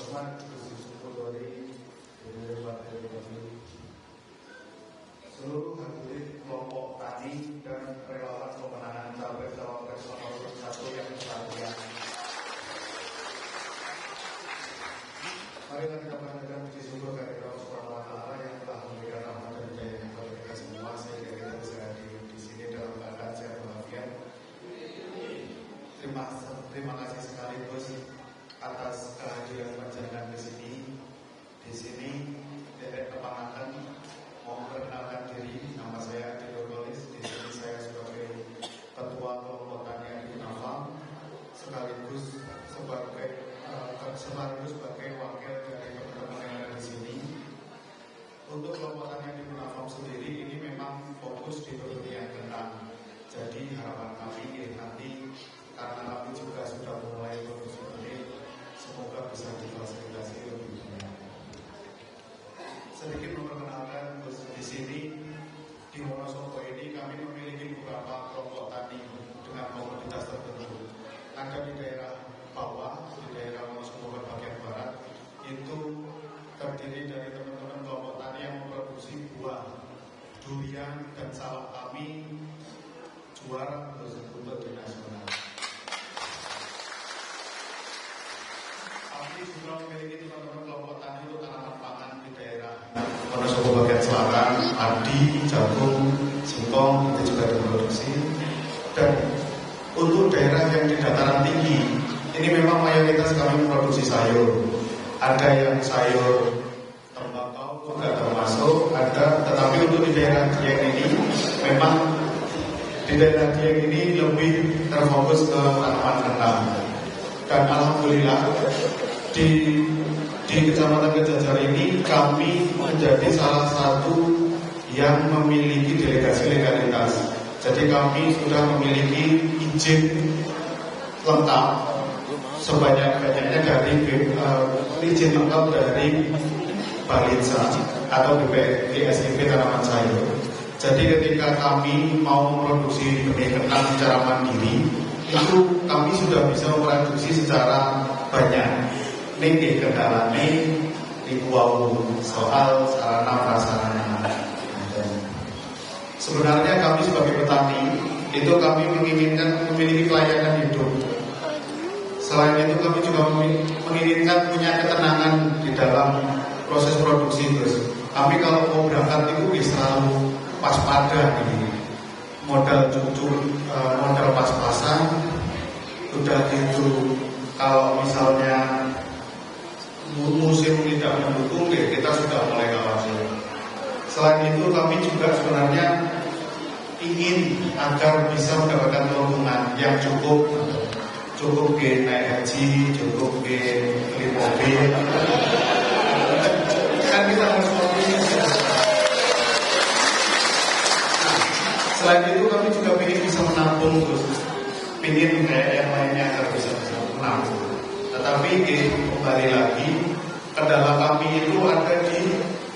Rahman, Gusti Syukur-Dori, seluruh hadirin kelompok tani dan relawan pemenangan Capres-Cawapres nomor 1 yang berbahagia. Mari kita panjatkan puji syukur kepada Allah Subhanahu wa taala yang telah memberikan rahmat dan hidayah kepada kita semua sehingga kita bisa hadir di sini dalam keadaan sehat walafiat. Terima kasih sekaligus atas kehadiran panjenengan di sini. Di sini Dedek Kepangakan mau memperkenalkan diri. Nama saya Dedogolis. Di sini saya sebagai Ketua Kelompok Tani Adi Nafam, sekaligus sebagai wakil dari teman-teman yang ada di sini. Untuk Kelompok Tani Adi Nafam sendiri ini memang fokus di pertanian kentang. Jadi harapan kami nanti karena kami juga sudah mulai produksi benih, semoga bisa difasilitasi lebih banyak. Sedikit memperkenalkan di sini di Wonosobo ini kami memiliki beberapa kelompok tani dengan komoditas tertentu. Ada di daerah bawah, di daerah Wonosobo bagian barat, itu terdiri dari teman-teman kelompok tani yang memproduksi buah, durian dan salak. Kami juara untuk di nasional. Kami juga memiliki teman-teman kelompok tani untuk tanaman pangan di daerah Wonosobo bagian selatan, padi, jagung, singkong itu juga diproduksi. Dan untuk daerah yang di dataran tinggi, ini memang mayoritas kami memproduksi sayur. Ada yang sayur tembakau juga termasuk, ada. Tetapi untuk di daerah Dieng ini, memang di daerah Dieng ini lebih terfokus ke tanaman kentang. Dan alhamdulillah di Kecamatan Kejajar ini kami menjadi salah satu yang memiliki delegasi legalitas. Jadi kami sudah memiliki izin lengkap sebanyak-banyaknya dari izin lengkap dari Balinsa atau BPSIP tanaman sayur. Jadi ketika kami mau memproduksi benih kentang secara mandiri, itu kami sudah bisa memproduksi secara banyak. Ini kendalanya di kuau soal sarana prasarana. Sebenarnya kami sebagai petani itu kami menginginkan memiliki pelayanan hidup. Selain itu kami juga menginginkan punya ketenangan di dalam proses produksi. Terus kami kalau mau berangkat itu bisa selalu waspada ini. Modal cucu, modal pas-pasan. Udah gitu kalau misalnya musim tidak mendukung, kita sudah mulai khawatir. Selain itu kami juga sebenarnya ingin agar bisa mendapatkan keuntungan yang cukup naik haji, cukup beli mobil. Kan kita harus optimis. Selain itu kami juga ingin bisa menabung, terus ingin kayak yang lainnya agar bisa menabung. Tetapi kembali lagi, kendala kami itu ada di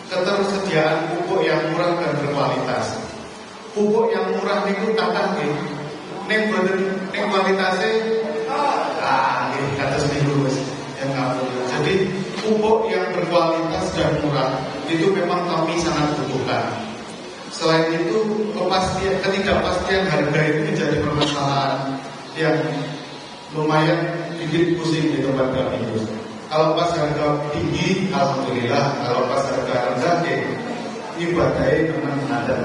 ketersediaan pupuk yang murah dan berkualitas. Pupuk yang murah itu takkan neng kualitasnya kata seminggu yang ngapur. Jadi pupuk yang berkualitas dan murah itu memang kami sangat butuhkan. Selain itu ketidakpastian harga itu menjadi permasalahan yang lumayan bikin pusing di tempat kami. Kalau pas harga tinggi, alhamdulillah. Kalau pas harga rendah, ibadahnya teman ada.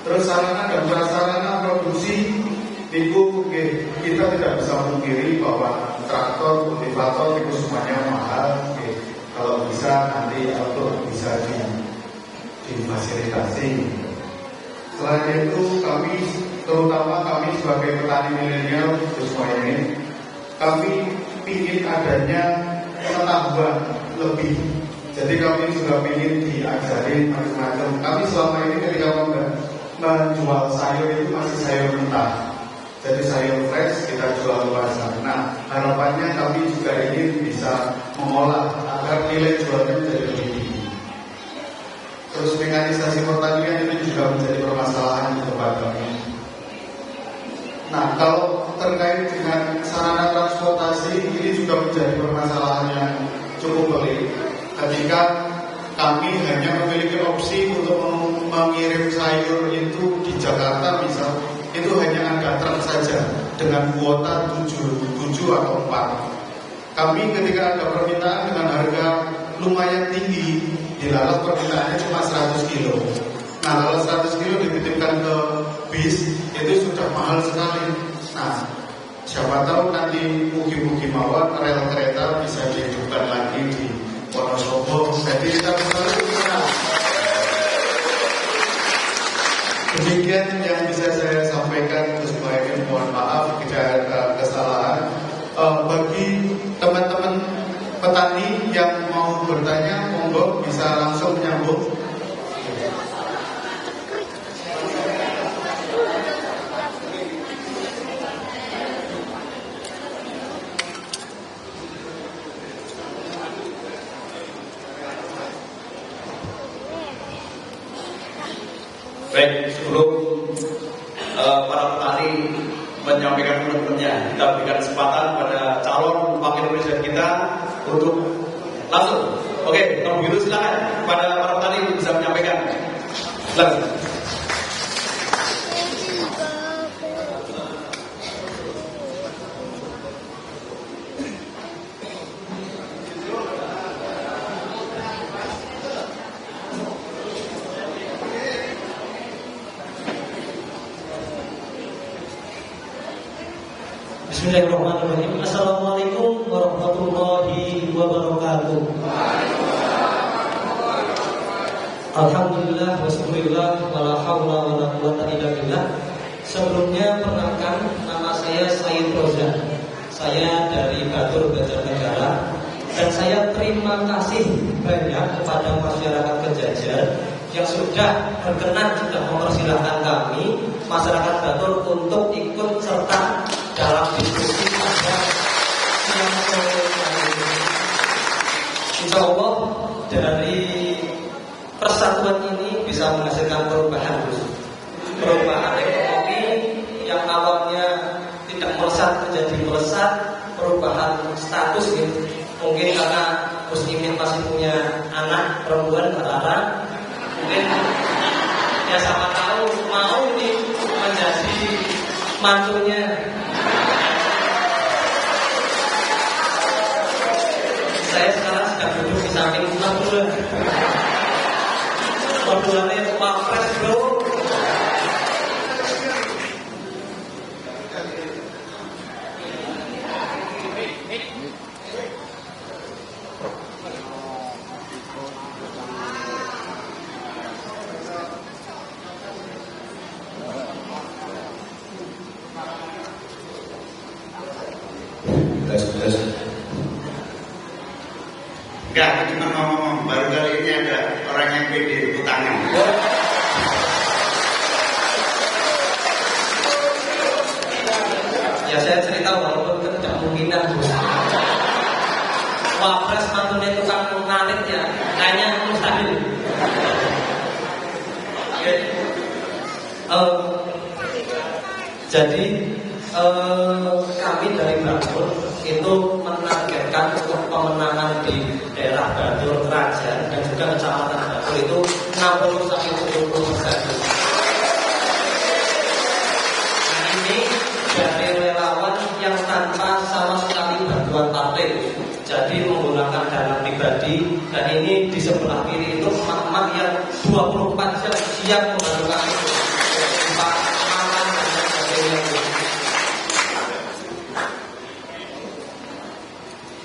Terus sarana dan prasarana produksi itu kita tidak bisa mengkiri bahwa traktor, kultivator itu semuanya mahal. Kalau bisa nanti untuk bisa difasilitasi. Selain itu terutama kami sebagai petani milenial semua ini, kami ingin adanya penambahan lebih. Jadi kami juga ingin diajari macam-macam. Kami selama ini ketika menjual sayur itu masih sayur mentah. Jadi sayur fresh kita jual luar sana. Nah, harapannya kami juga ingin bisa mengolah agar nilai jualnya menjadi lebih tinggi. Terus mekanisasi pertanian ini juga menjadi permasalahan di tempat kami. Nah, kalau terkait dengan sarana transportasi ini juga juga menjadi permasalahan yang cukup pelik ketika kami hanya memiliki opsi untuk mengirim sayur itu di Jakarta misal, itu hanya ada truk saja dengan kuota 7 atau 4. Kami ketika ada permintaan dengan harga lumayan tinggi, dilalas permintaannya cuma 100 kilo. Nah kalau 100 kilo dititipkan ke bis itu sudah mahal sekali. Nah siapa tahu nanti mugi-mugi mawon rel kereta bisa dihidupkan lagi di Wonosobo. Jadi kita selalu demikian yang bisa saya sampaikan. Sebagai mohon maaf jika ada kesalahan. Bagi teman-teman petani yang mau bertanya, monggo bisa langsung menyambung. Baik, sebelum para petani menyampaikan pendapat-nya, kita berikan kesempatan pada calon wakil presiden kita untuk langsung. Oke, nomor biru silakan pada para petani bisa menyampaikan. Silakan. Bismillahirrahmanirrahim. Assalamualaikum warahmatullahi wabarakatuh. Alhamdulillah wassallallahu wala haula wala quwwata illa billah. Sebelumnya perkenalkan, nama saya Said Rozan. Saya dari Batur Banjarnegara dan saya terima kasih banyak kepada masyarakat Kejajar yang sudah berkenan, sudah mempersilahkan kami masyarakat Batur untuk ikut serta dalam diskusi pada siang sore ini. Insya Allah dari persatuan ini bisa menghasilkan perubahan ekonomi yang awalnya tidak melesat menjadi melesat, perubahan status gitu. Mungkin karena muslimin masih punya anak perempuan berarah, mungkin ya sama tahu mau ini menjadi mantunya. Saya sekarang sedang duduk di samping Madura. Maduranya Wapres bro. Enggak, cuma ngomong baru kali ini ada orang yang pede tepuk tangan. Ya saya cerita walaupun tidak mungkinan. Wapres mantunya tukang ngalit ya, kayaknya mustahil. Jadi kami dari Batur itu menargetkan untuk pemenangan di daerah Batur, Krajan dan juga kecamatan Batur itu 60-70%. Nah ini dari relawan yang tanpa sama sekali bantuan partai, jadi menggunakan dana pribadi, dan ini di sebelah kiri itu emak-emak yang 24 jam siap membantu kami. Pak Maman dan sebagainya.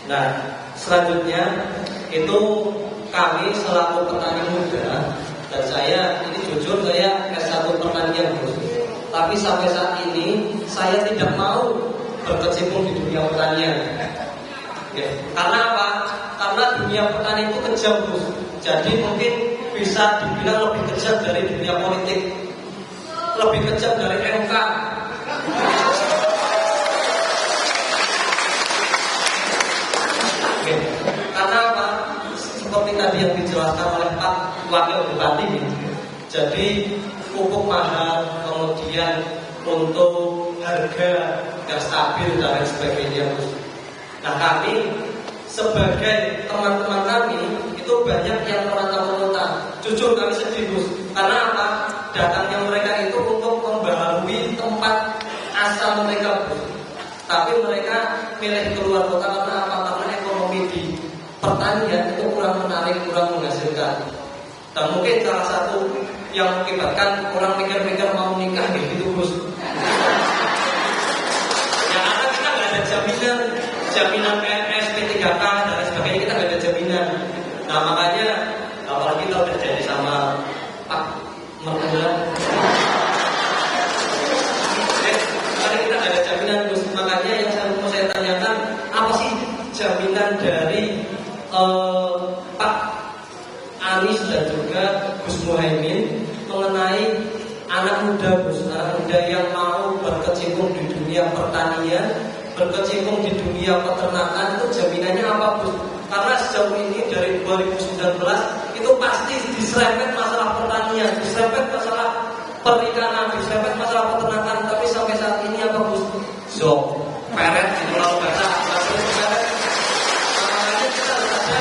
Nah, selanjutnya itu kami selaku petani muda, dan saya ini jujur saya S1 pertanian bos. Tapi sampai saat ini saya tidak mau berkecimpung di dunia pertanian. Ya, karena apa? Karena dunia petani itu kejam bos. Jadi mungkin bisa dibilang lebih kejam dari dunia politik, lebih kejam dari MK. Karena apa? Seperti tadi yang dijelaskan oleh Pak Wakil Bupati, jadi pupuk mahal, kemudian untuk harga yang stabil dan lain sebagainya. Nah kami sebagai teman-teman kami itu banyak yang meronta-ronta. Jujur kami sedih Gus. Karena apa? Datangnya mereka itu untuk membaharui tempat asal mereka Gus. Tapi mereka milih keluar kota karena apa? Karena ekonomi di pertanian itu kurang menarik, kurang menghasilkan. Dan mungkin salah satu yang mengakibatkan orang mikir-mikir mau nikah gitu Gus. Ya karena kita nggak ada jaminan PNS, P3K dan lain sebagainya, kita nggak ada jaminan. Nah makanya apalagi kalau udah jadi sama Pak Mertua, karena kita nggak ada jaminan Gus. Makanya yang mau saya tanyakan, apa sih jaminan dari Pak Anies dan juga Gus Muhaimin mengenai anak muda Gus, anak muda yang mau berkecimpung di dunia pertanian, berkecimpung di dunia peternakan, itu jaminannya apa Gus? Karena sejauh ini dari 2019 itu pasti diserempet masalah pertanian, diserempet masalah perikanan, diserempet masalah peternakan, tapi sampai saat ini apa Gus? Zong, peret di Pulau Baca, peret. Makanya kita harus ada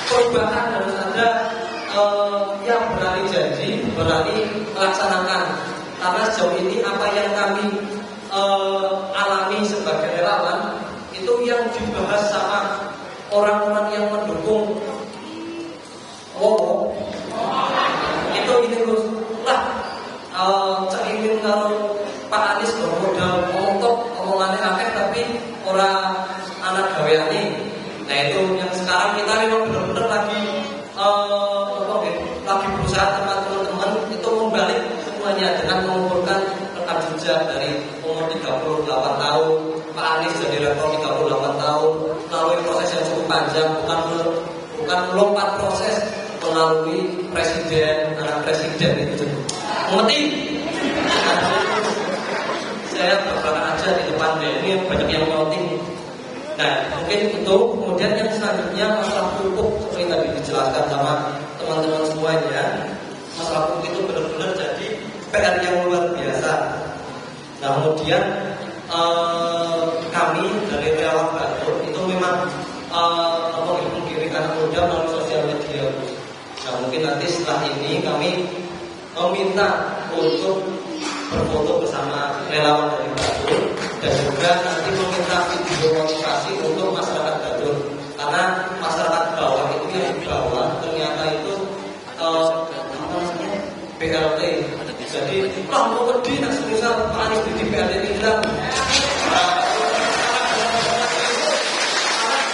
perubahan, harus ada yang berani janji, berani melaksanakan. Karena sejauh ini apa yang kami alami sebagai relawan itu yang dibahas sama orang-orang yang mendukung itu ini Gus lah caimin kalau Pak Anies bermodal ngomong omongannya akeh tapi orang anak gaweane. Nah itu yang sekarang kita memang benar-benar lagi berusaha teman-teman itu membalik semuanya dengan mengumpulkan rekam jejak dari umur 38 tahun, Pak Anies jadi rekor 38 tahun, melalui proses yang cukup panjang, bukan melompat proses, melalui presiden, anak presiden itu. Mengerti? Saya berbelakang aja di depan deh, ini banyak yang mengerti. Nah, mungkin itu. Kemudian yang selanjutnya masalah pupuk seperti tadi dijelaskan sama teman-teman semuanya. Masalah pupuk itu benar-benar jadi PR yang luar biasa. Nah, kemudian kami dari relawan Batur itu memang mengirim anak muda melalui sosial media. Nah, mungkin nanti setelah ini kami meminta untuk berfoto bersama relawan dari Batur dan juga nanti meminta video motivasi untuk masyarakat Batur, karena masyarakat bawah itu yang di bawah ternyata itu BLT. Jadi mau pedih nak semisal Pak Anies di BLT tinggal.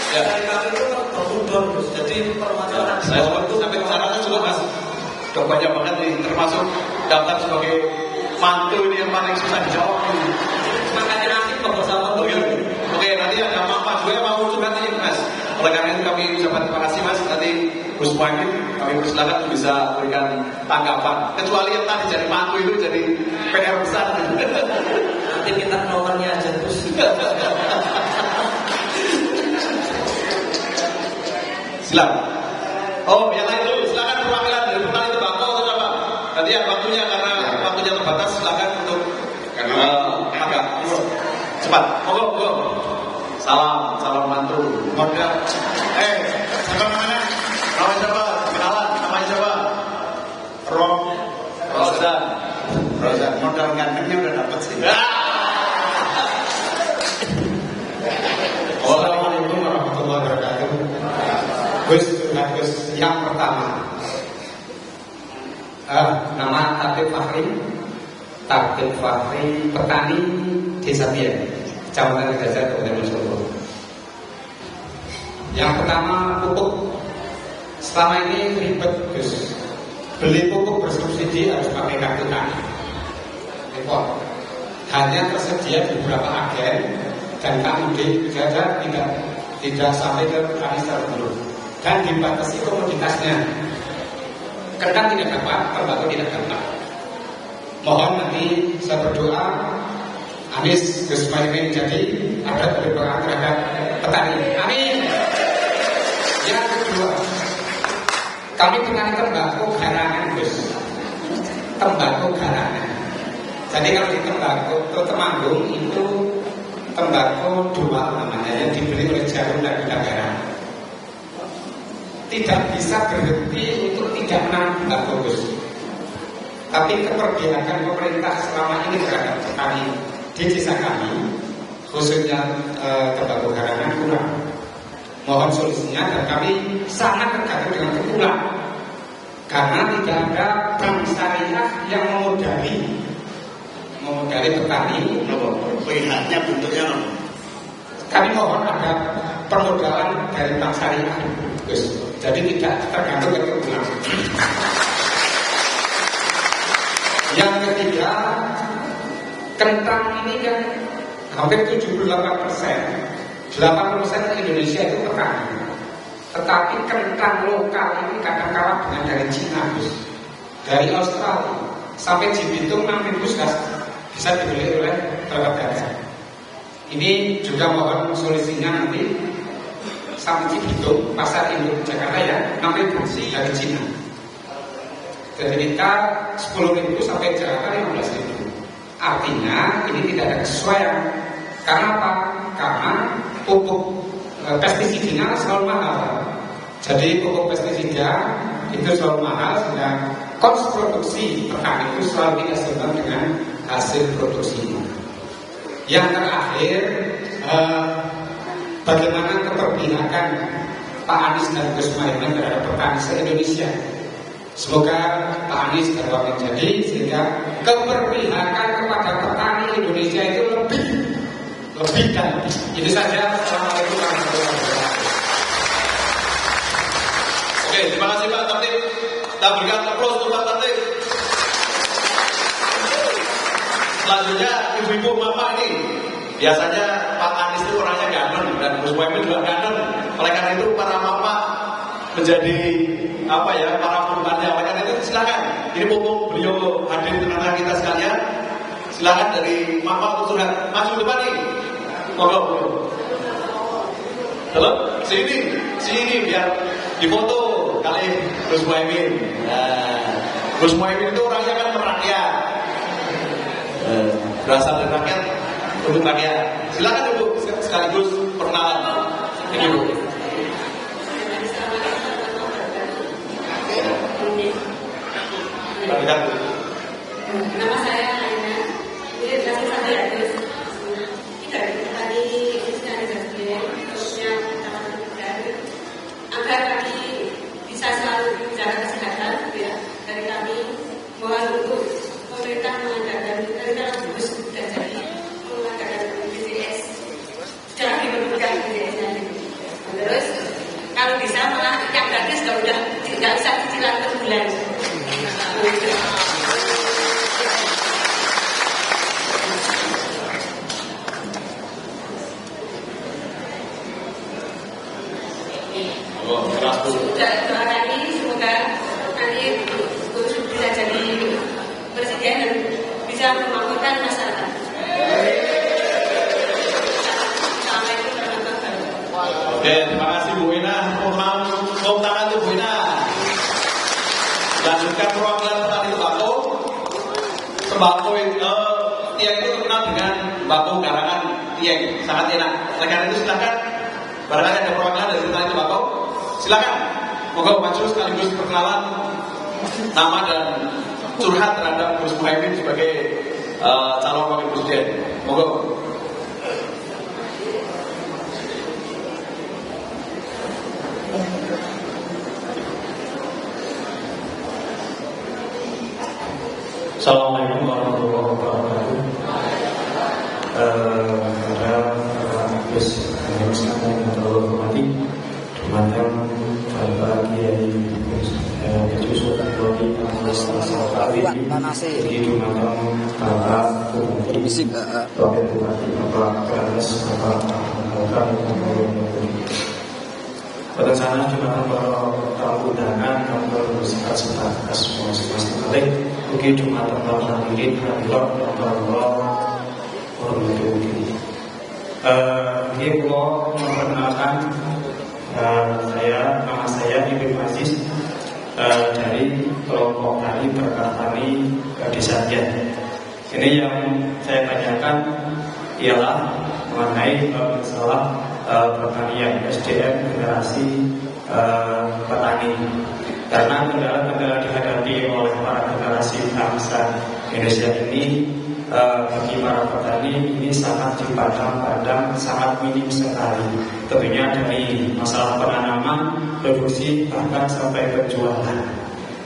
Ya kami itu bermundur, jadi permasalahan saya waktu sampai ke sana kan juga Mas, udah banyak banget nih, termasuk daftar sebagai mantu ini yang paling susah dijawab. Makanya nanti bersama Oke, nanti ada Mama juga yang mau curhat ini Mas. Oleh karena itu kami ucapkan terima kasih Mas. Nanti Gus Muhaimin kami persilakan bisa berikan tanggapan. Kecuali yang tadi jadi mantu itu jadi PR besar. nanti kita nomornya aja terus. Silakan. Oh, yang lain dulu. Silakan perwakilan dari petani tembakau atau apa? Nanti yang waktunya karena waktunya terbatas, silakan untuk agak cepat. Monggo. Salam mantu. Modal. Siapa namanya? Namanya siapa? Kenalan. Namanya siapa? Rozan. Modal gantengnya udah dapet sih. Assalamualaikum warahmatullahi wabarakatuh. Gus, yang pertama, nama Tabib Fahri, petani Desa Bian, Kecamatan Gajah, Kabupaten Solo. Yang pertama, pupuk. Selama ini ribet, Gus. Beli pupuk bersubsidi harus pakai kartu tani. Repot. Hanya tersedia di beberapa agen dan KUD itu saja tidak sampai ke petani secara dulu. Dan dibatasi komoditasnya. Kentang tidak dapat, tembakau tidak dapat. Mohon nanti saya berdoa Anies Gus Muhaimin jadi ada berdoa terhadap petani. Amin. Yang kedua, kami petani tembakau garangan Gus. Tembakau garangan. Jadi kalau di tembakau Temanggung itu tembakau dual namanya yang dibeli oleh Jarum dan Bidakara. Tidak bisa berhenti untuk tidak menanam tembakau, Gus. Tapi keperbihakan pemerintah selama ini terhadap petani di desa kami, khususnya tembakau garangan, kurang. Mohon solusinya, dan kami sangat tergantung dengan kepulan karena tidak ada bank syariah yang memodali petani. Pihaknya bentuknya Kami mohon ada permodalan dari bank syariah, Gus. Jadi tidak tergantung dengan kepulan. Yang ketiga, kentang ini kan hampir 78%. 80% Indonesia itu petani. Tetapi kentang lokal ini kadang kalah dengan dari Cina, Gus. Dari Australia sampai Cibitung 6.000 sudah bisa dibeli oleh pedagang. Ini juga mohon solusinya nanti sampai Cibitung, pasar induk Jakarta ya, 6.000 dari Cina. Jadi kita 10.000 sampai Jakarta 15.000. Artinya ini tidak ada kesesuaian. Karena apa? Karena pupuk pestisidnya selalu mahal. Jadi pupuk pestisida itu selalu mahal, sehingga kos produksi petani itu selalu tidak seimbang dengan hasil produksinya. Yang terakhir, bagaimana keperpihakan Pak Anies dan Gus Muhaimin terhadap petani se-Indonesia. Semoga Pak Anies dapat menjadi, sehingga keperpihakan kepada petani Indonesia itu lebih dan itu saja. Assalamualaikum warahmatullahi wabarakatuh. Oke, terima kasih Pak Tatip. Kita berikan aplaus untuk Pak Tatip. Selanjutnya ibu-ibu mama ini. Biasanya Pak Anies itu orangnya ganteng dan Gus Muhaimin juga ganteng. Oleh karena itu para mama menjadi para pembantunya. Oleh karena itu silakan. Ini mumpung beliau hadir di tengah kita sekalian. Silakan dari mama untuk sudah masuk depan nih. Monggo. Halo, sini biar difoto kali Gus Muhaimin. Gus Muhaimin itu orangnya kan merakyat, berasal dari rakyat untuk rakyat. Silakan Ibu sekaligus perkenalan. Ini Bu. Nama saya Aina. Jadi kasih satu ya Gus. Dari petani industrialisasi khususnya Kecamatan Tegal, agar kami bisa selalu menjaga kesehatan, ya. Dari kami mohon untuk pemerintah mengadakan dari dalam Gus sudah jadi mengadakan BPJS, sudah dibentukkan BPJS-nya. Terus kalau bisa malah yang gratis udah tidak bisa cicilan per bulan. Doa kami semoga nanti Gus bisa jadi presiden dan bisa memakmurkan masyarakat. Assalamualaikum warahmatullahi wabarakatuh. Oke, terima kasih Bu Ina. Tepuk tangan untuk Bu Ina. Lanjutkan perwakilan petani tembakau. Tembakau Tieng itu terkenal dengan tembakau garangan Tieng, sangat enak. Oleh karena itu silakan, barangkali ada perwakilan dari petani tembakau. Silakan, moga maju sekaligus perkenalan nama dan curhat terhadap Gus Muhaimin sebagai calon wakil presiden. Moga. Assalamualaikum warahmatullahi wabarakatuh. Para Gus Muhaimin yang terhormati, Mantan Bapak Kiai Yusuf Abdullah Begitu mantan Bapak Bupati Wakil Bupati Bapak Kanas Bapak Bapak pada sana juga para tamu undangan kantor bersifat sebatas masing-masing kali begitu mantan Bapak Hadirin Hadirat Allah Hormati. Ini mau memperkenalkan nama saya Ibnu Aziz dari kelompok tani berkah tani Desa Dian. Ini yang saya tanyakan ialah mengenai masalah pertanian, SDM generasi petani. Karena kendala-kendala dihadapi oleh para generasi bangsa Indonesia ini bagi para petani ini sangat dipandang-pandang sangat minim sekali. Tentunya dari masalah penanaman, produksi, bahkan sampai penjualan.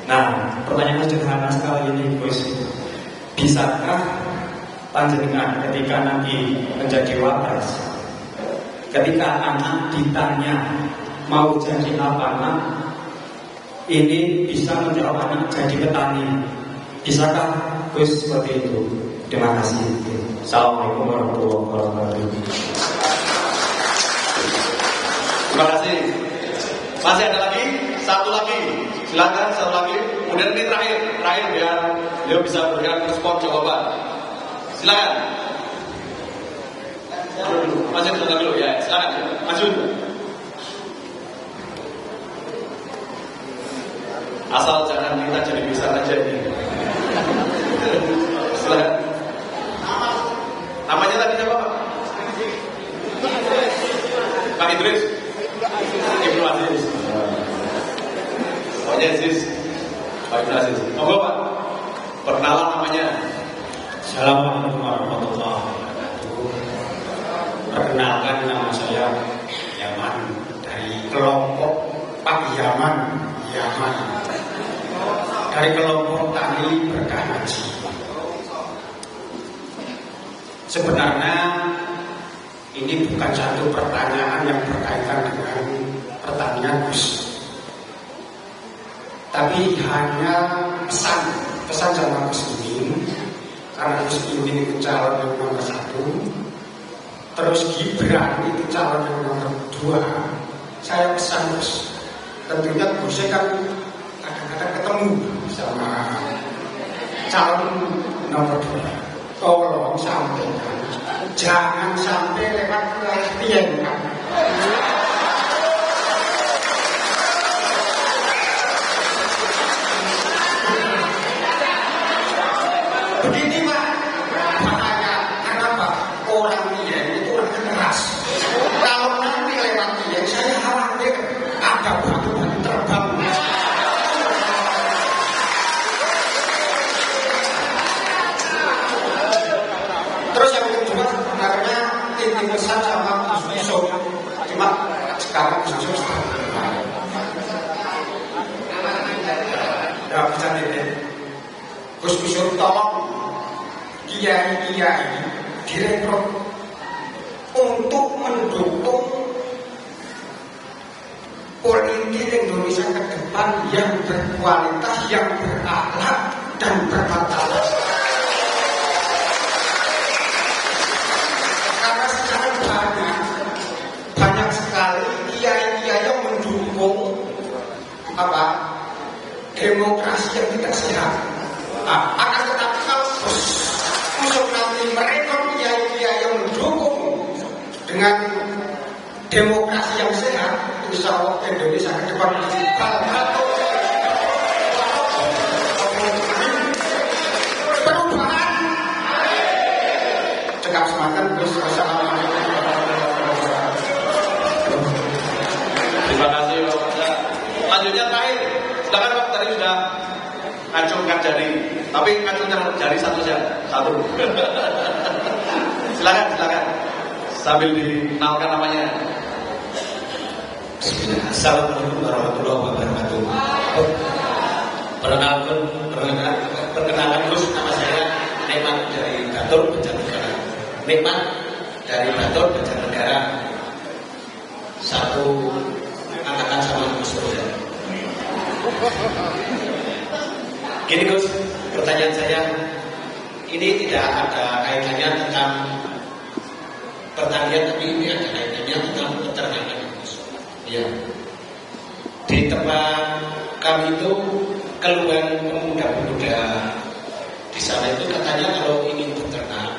Nah, pertanyaan sederhana sekali ini, Gus. Bisakah panjenengan ketika nanti menjadi wapres, ketika anak ditanya mau jadi apa nak, ini bisa menjawab anak jadi petani? Bisakah Gus seperti itu? Terima kasih. Assalamualaikum warahmatullahi wabarakatuh. Terima kasih. Masih ada lagi? Satu lagi. Silakan satu lagi. Kemudian ini terakhir biar beliau bisa memberikan respon jawaban. Silakan. Masih dulu ya. Silakan. Maju. Asal jangan kita jadi bisa aja ini. Silakan. Namanya tadi siapa, Pak? Pak Idris. Ibnu Aziz. Oh Aziz. Pak Ibnu Aziz. Monggo Pak. Perkenalan namanya. Assalamualaikum warahmatullahi wabarakatuh. Perkenalkan, nama saya Yaman dari kelompok Pak Yaman, dari kelompok Tani Berkah Haji. Sebenarnya ini bukan satu pertanyaan yang berkaitan dengan pertanian, Gus, tapi hanya pesan sama Gus Imin. Karena Gus Imin itu calon yang nomor 1, terus Gibran itu calon yang nomor 2. Saya pesan, Gus, tentunya Gus kan kadang-kadang ketemu sama calon nomor 2. Tolong sampaikan, jangan sampai lewat latihan. Begini Pak, makanya kenapa orang Dieng itu orang keras. Kalau nanti lewat Dieng, saya khawatir ada batu-batu terbang. Terus yang kedua, sebenarnya titip pesan sama Gus Yusuf, cuma sekarang Gus Yusuf tidak bisa titip. Gus Yusuf tolong kiai-kiai direkrut untuk mendukung politik Indonesia ke depan yang berkualitas, yang berakhlak dan bermartabat. Karena sekarang banyak sekali kiai-kiai yang mendukung demokrasi yang tidak sehat. Akan tetapi kalau untuk nanti mereka kiai-kiai yang mendukung dengan demokrasi yang sehat, insya Allah Indonesia ke depan perubahan. Cekap semangat. Wassalamualaikum warahmatullahi wabarakatuh. Terima kasih Pak Wanda. Lanjutnya terakhir. Silakan Pak, tadi sudah ngacungkan jari, tapi ngacungkan jari satu saja. Silakan. Sambil dikenalkan namanya. Assalamualaikum warahmatullahi wabarakatuh. Perkenalan Gus, nama saya Nikmat dari Batur Banjarnegara. Nikmat dari Batur Banjarnegara. Satu angkatan sama Gus Roja. Gini Gus, pertanyaan saya ini tidak ada kaitannya tentang pertanian, tapi ini ada kaitannya tentang peternakan. Ya, di tempat kami itu keluhan pemuda-pemuda di sana itu katanya kalau ingin beternak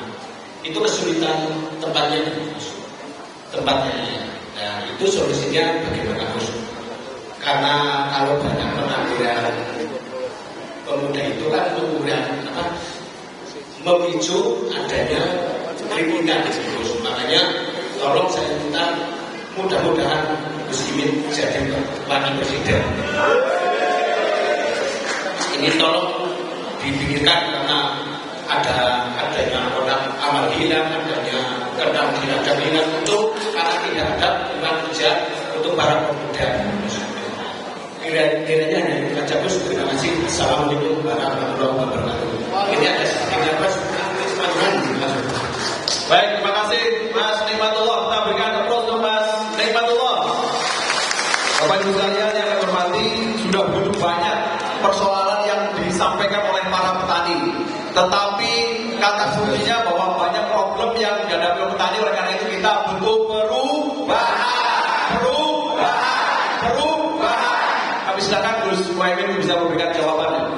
itu kesulitan tempatnya. Nah, itu solusinya bagaimana Gus? Karena kalau banyak pengangguran pemuda itu kan memicu adanya kriminal, makanya banyak. Tolong saya minta, mudah-mudahan Gus Imin jadi wakil presiden. Ini tolong dipikirkan karena adanya orang amal hilang, adanya kendang tidak ada minat untuk karena tidak ada lingkungan kerja untuk para pemuda. Kiranya hanya itu saja Gus. Terima kasih. Assalamualaikum warahmatullahi wabarakatuh. Ini ada sedikit Mas. Baik, terima kasih Mas Nikmatullah. Kita berikan aplaus untuk Mas Nikmatullah. Bapak Ibu sekalian yang kami hormati, sudah begitu banyak persoalan yang disampaikan oleh para petani. Tetapi kata kuncinya bahwa banyak problem yang dihadapi oleh petani. Oleh karena itu kita butuh perubahan. Kami silakan Gus Muhaimin bisa memberikan jawabannya.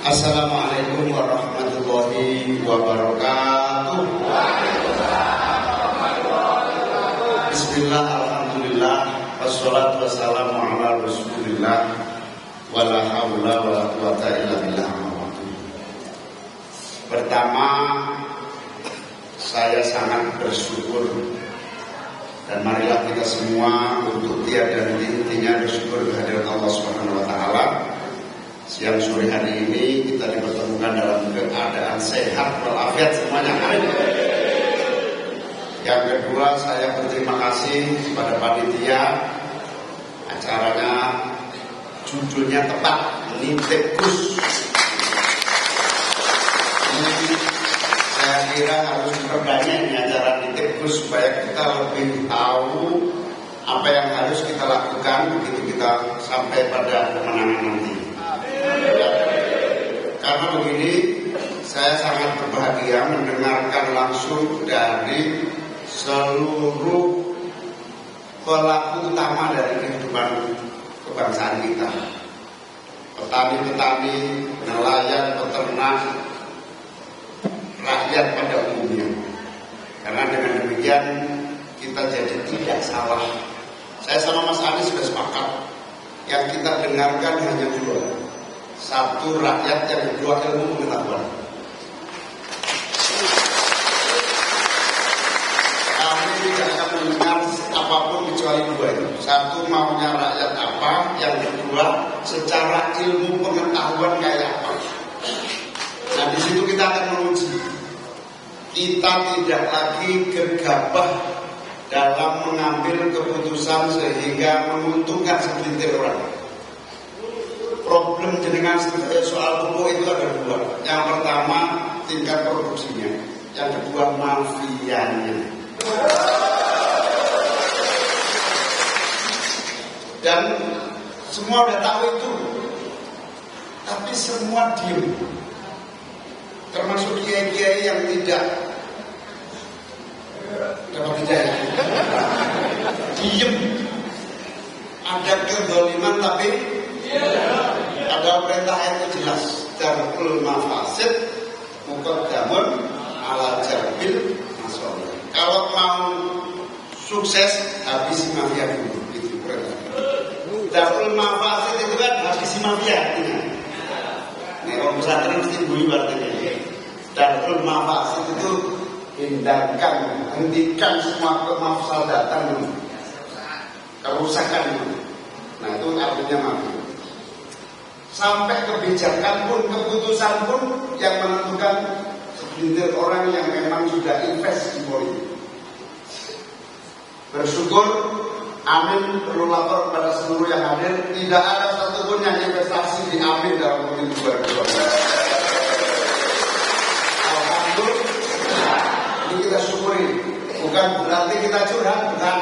Assalamualaikum warahmatullahi wabarakatuh. Bismillah, alhamdulillah, wassalatu wassalamu ala rasulillah, wala hawla wala quwata illa billah. Pertama, saya sangat bersyukur, dan marilah kita semua untuk tiada henti-hentinya bersyukur kehadiran Allah Subhanahu wa taala. Siang sore hari ini kita dipertemukan dalam keadaan sehat walafiat semuanya. Yang kedua, saya berterima kasih kepada panitia. Acaranya judulnya tepat, Nitip Gus. Ini saya kira harus diperbanyak ini acara Nitip Gus supaya kita lebih tahu apa yang harus kita lakukan begitu kita sampai pada kemenangan nanti. Karena begini, saya sangat berbahagia mendengarkan langsung dari seluruh pelaku utama dari kehidupan kebangsaan kita. Petani-petani, nelayan, peternak, rakyat pada umumnya. Karena dengan demikian kita jadi tidak salah. Saya sama Mas Anies sudah sepakat. Yang kita dengarkan hanya dua. Satu, rakyat, yang kedua ilmu pengetahuan. Kami tidak akan mendengar apapun kecuali dua itu. Satu, maunya rakyat apa. Yang kedua, secara ilmu pengetahuan kayak apa. Nah, di situ kita akan menguji. Kita tidak lagi gegabah dalam mengambil keputusan sehingga menguntungkan segelintir orang. Problem dengan soal pupuk itu ada dua. Yang pertama, tingkat produksinya. Yang kedua, mafianya. Dan semua udah tahu itu. Tapi semua diem. Termasuk kiai-kiai yang tidak dapat hidayah. Diem. Ada kezaliman tapi ada perintah itu jelas. Darul mafasid muqaddamun ala jarbil masolih. Kalau mau sukses, habisi mafia dulu. Itu perintah. Darul mafasid itu kan habisi mafia. Nih orang pesantren mesti bunyi artinya. Darul mafasid itu hindarkan, hentikan semua kemafsadatan, kerusakan. Nah itu artinya mafia. Sampai kebijakan pun, keputusan pun yang menentukan segelintir orang yang memang sudah invest di politik. Bersyukur, amin, perlu lapor kepada seluruh yang hadir. Tidak ada satupun yang investasi di amin dalam pemilu 2012. Alhamdulillah, ini kita syukuri. Bukan berarti kita curhat, bukan.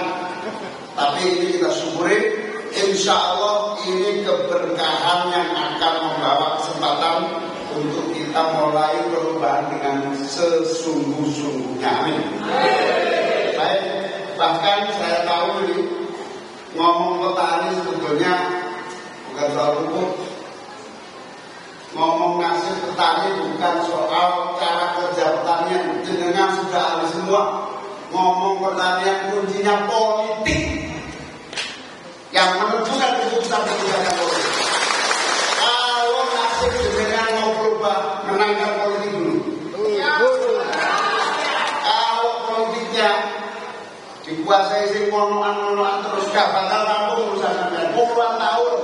Tapi ini kita syukuri. Insya Allah ini keberkahan yang akan membawa kesempatan untuk kita mulai perubahan dengan sesungguh-sungguhnya. Amin. Baik, bahkan saya tahu ini ngomong petani sebetulnya bukan soal pupuk. Ngomong nasib petani bukan soal cara kerja pertanian. Jenengan sudah ahli semua. Ngomong pertanian kuncinya politik. Yang menentukan keputusan-keputusan politik. Kalau nasib jenengan mau berubah, menangkan politik dulu. Kalau politiknya sing mono-monoan terus gak bakal rampung urusan sampean. Puluhan tahun.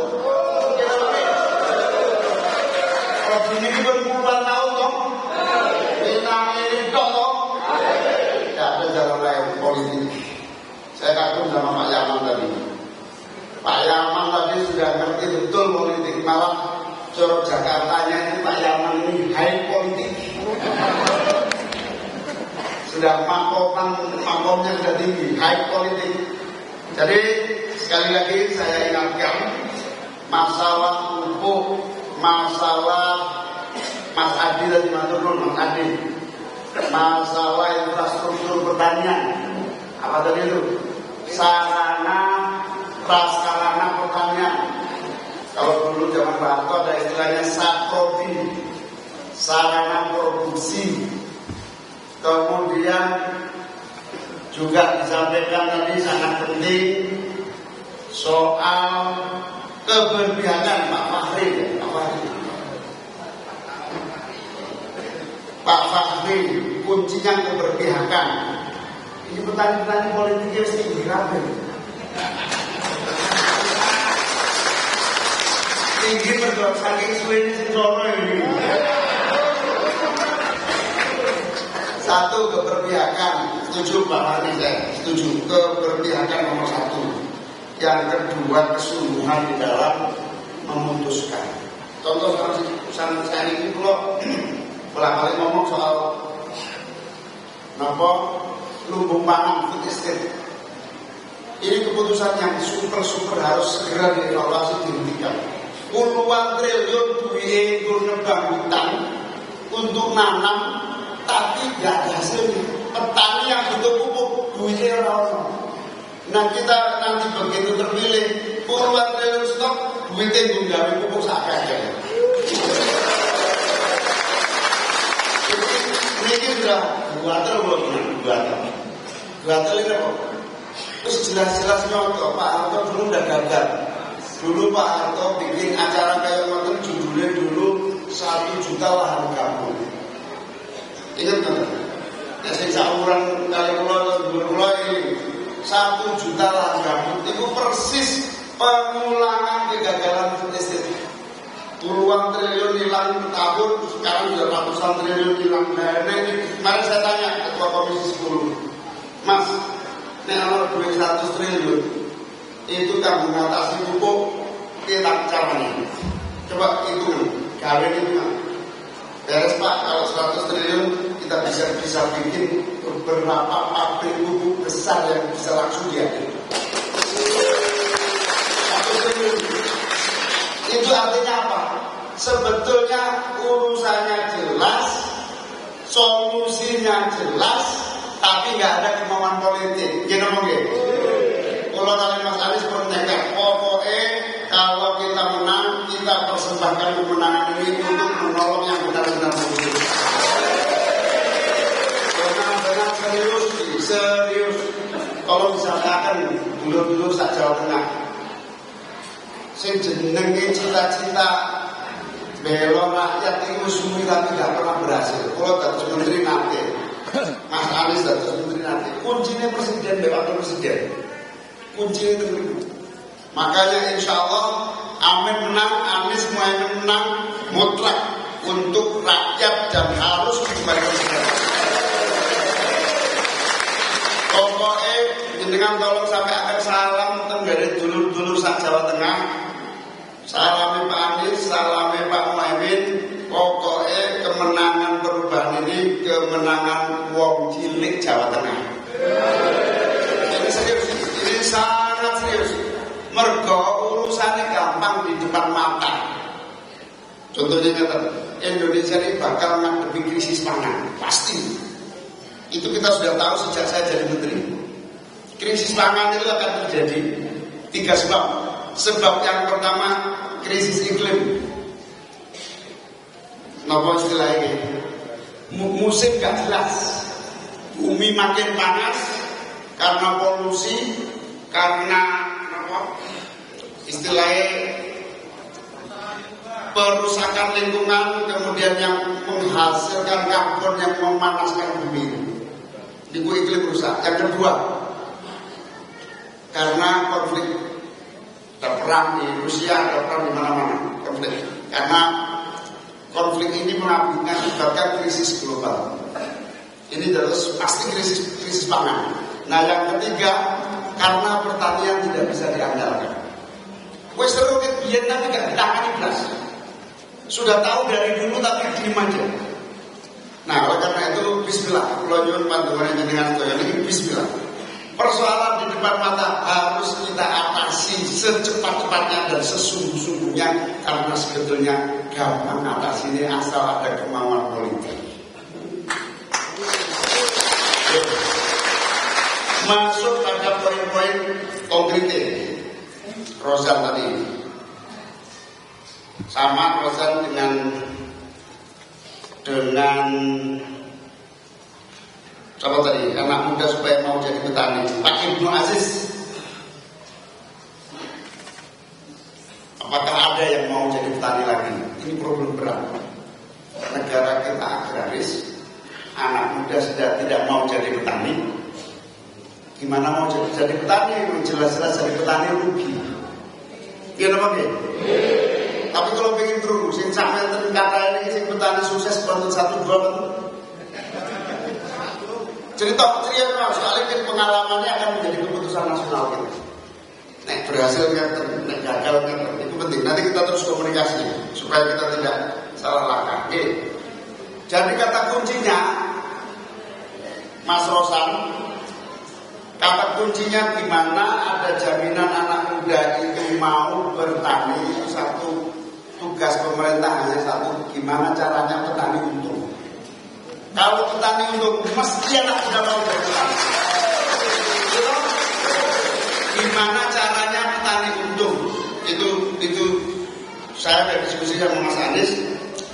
Kalau ini puluhan tahun toh. Kita ini toh. Tidak ada jalan lain politik. Saya kagum sama Pak Yaman tadi. Pak Yaman tadi sudah ngerti betul politik. Malah corok Jakartanya ini Pak Yaman ini high politik. Sudah makomnya sudah tinggi, high politik. Jadi sekali lagi saya ingatkan masalah pupuk, masalah Mas Adi tadi Mas Adi, masalah infrastruktur pertanian, apa tadi itu? Sarana prasarana pertanian. Kalau dulu zaman Pak Harto ada istilahnya saprodi, sarana produksi. Kemudian juga disampaikan tadi sangat penting soal keberpihakan Pak Fahri. Pak Fahri kuncinya keberpihakan. Ini petani-petani politiknya mesti dirapi. Tinggi berdua saking suwene sing sono ini. Satu, keberpihakan. Setuju Pak Fahri, saya setuju. Keberpihakan nomor satu. Yang kedua, kesungguhan di dalam memutuskan. Contoh sekarang saya ini kalau bolak-balik ngomong soal lumbung pangan food estate. Ini keputusan yang super harus segera dievaluasi, dihentikan. Puluhan triliun duit nebang hutan untuk nanam, tapi nggak ada hasilnya. Petani yang butuh pupuk duitnya orang. Nah kita nanti begitu terpilih puluhan triliun stok, duitnya nggawe pupuk sakit. Ini sudah buatan belum? Buatan ini apa? Terus jelas-jelas nyontok Pak Harto dulu udah gagal. Dulu Pak Harto bikin acara kayak macam judulnya dulu 1 juta lahan kampung. Ingat kan? Ya sing sauran kali kula ini 1 juta lahan kampung itu persis pengulangan kegagalan food estate. Puluhan triliun hilang tahun, sekarang sudah ratusan triliun hilang. Nah ini mari saya tanya Ketua Komisi 10, Mas, ini kalau duit 100 triliun itu kan mengatasi pupuk kita caranya. Coba hitung, kalian hitung. Beres Pak, kalau 100 triliun kita bisa bikin beberapa pabrik pupuk besar yang bisa langsung diambil. 1 triliun. Itu artinya apa? Sebetulnya urusannya jelas, solusinya jelas, tapi nggak ada kemauan politik. Gini mungkin. Kalau kalian Mas Anies bertekad, pokoknya kalau kita menang, kita persembahkan kemenangan ini untuk menolong yang benar-benar mungkin. Benar-benar serius. Kalau misalkan dulu saat Jawa Tengah, sing jenenge cita-cita bela rakyat itu suwi tapi tidak pernah berhasil. Kalau dados menteri nanti, Mas Anies dados menteri nanti, kuncinya presiden, wakil presiden, kuncinya itu. Makanya insya Allah Amin menang, Anies Muhaimin menang mutlak untuk rakyat dan harus dibayar presiden. Pokoknya jenengan tolong sampai akan salam tenggara dulur-dulur sak Jawa Tengah. Salame Pak Anies, salame Pak Muhaimin. Pokoknya kemenangan perubahan ini kemenangan wong cilik Jawa Tengah. Ini serius, ini sangat serius. Mergo urusannya gampang di depan mata. Contohnya kata Indonesia ini bakal menghadapi krisis pangan, pasti. Itu kita sudah tahu sejak saya jadi menteri. Krisis pangan itu akan terjadi 3 sebab. Sebab yang pertama, krisis iklim. Napa istilahnya? Musim gak jelas. Bumi makin panas karena polusi, karena istilahnya perusakan lingkungan, kemudian yang menghasilkan karbon yang memanaskan bumi. Itu iklim rusak. Yang kedua, karena konflik. Ada perang di Rusia, ada perang di mana-mana, konflik. Karena konflik ini mengakibatkan krisis global. Ini terus pasti krisis pangan. Nah, yang ketiga, karena pertanian tidak bisa diandalkan. Wes seru biyen tapi gak ditangani belas. Sudah tahu dari dulu tapi diem aja. Nah, oleh karena itu bismillah, kula nyuwun panjenengan jenengan sedaya niki bismillah. Persoalan di depan mata harus kita atasi secepat-cepatnya dan sesungguh-sungguhnya, karena sebetulnya gampang atasinya asal ada kemauan politik. Masuk pada poin-poin konkretnya Rozan tadi. Sama Rozan dengan siapa tadi? Anak muda supaya mau jadi petani. Pak Ibnu Aziz. Apakah ada yang mau jadi petani lagi? Ini problem berat. Negara kita agraris, anak muda sudah tidak mau jadi petani. Gimana mau jadi petani? Jelas-jelas jadi petani rugi. Iya apa nggih? Tapi kalau pengen terus, sing sampean kata ini sing petani sukses bantu 1-2 betul. Cerita sekali pengalamannya akan menjadi keputusan nasional kita. Nek berhasil ngerti, nek gagal ngerti, itu penting. Nanti kita terus komunikasi supaya kita tidak salah langkah. Oke. Jadi kata kuncinya, Mas Rosan, kata kuncinya gimana ada jaminan anak muda itu mau bertani. Satu tugas pemerintah hanya satu, gimana caranya petani untung. Kalau petani untung, mesti anak muda mau bertani. Gimana caranya petani untung? Itu saya ada diskusi sama Mas Anies.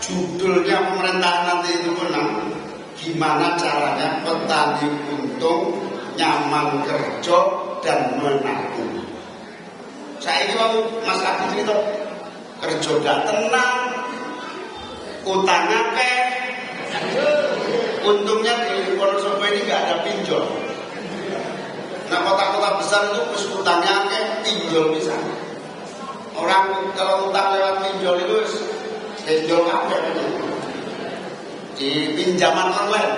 Judulnya pemerintahan nanti itu menang. Gimana caranya petani untung, nyaman kerja dan menabung. Saya ini waktu Mas Adi cerita kerja gak tenang, utang akeh. Untungnya di Wonosobo ini gak ada pinjol. Nah, kota-kota besar itu utangnya akeh, pinjol bisa. Orang kalau utang lewat pinjol itu pinjol akeh di pinjaman online.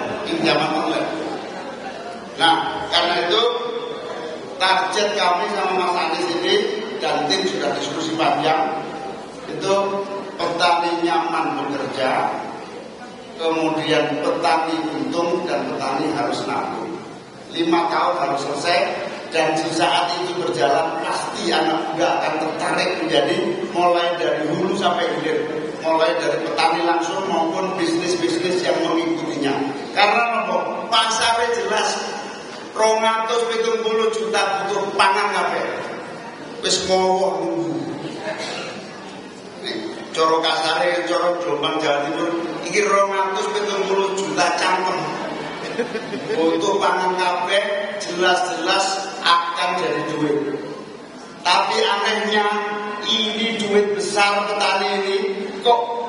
Nah, karena itu target kami sama Mas Anies ini dan tim sudah diskusi panjang. Itu petani nyaman bekerja, kemudian petani untung dan petani harus nabung. 5 tahun harus selesai, dan di saat itu berjalan pasti anak muda akan tertarik menjadi mulai dari hulu sampai hilir, mulai dari petani langsung maupun bisnis-bisnis yang mengikutinya. Karena pasarnya jelas 270 juta butuh pangan kabeh. Wis ngowo nunggu. Coro kasare, coro Jombang Jawa Timur, iki 270 juta cangkem. Butuh pangan kabeh, jelas-jelas akan jadi duit. Tapi anehnya ini duit besar petani ini kok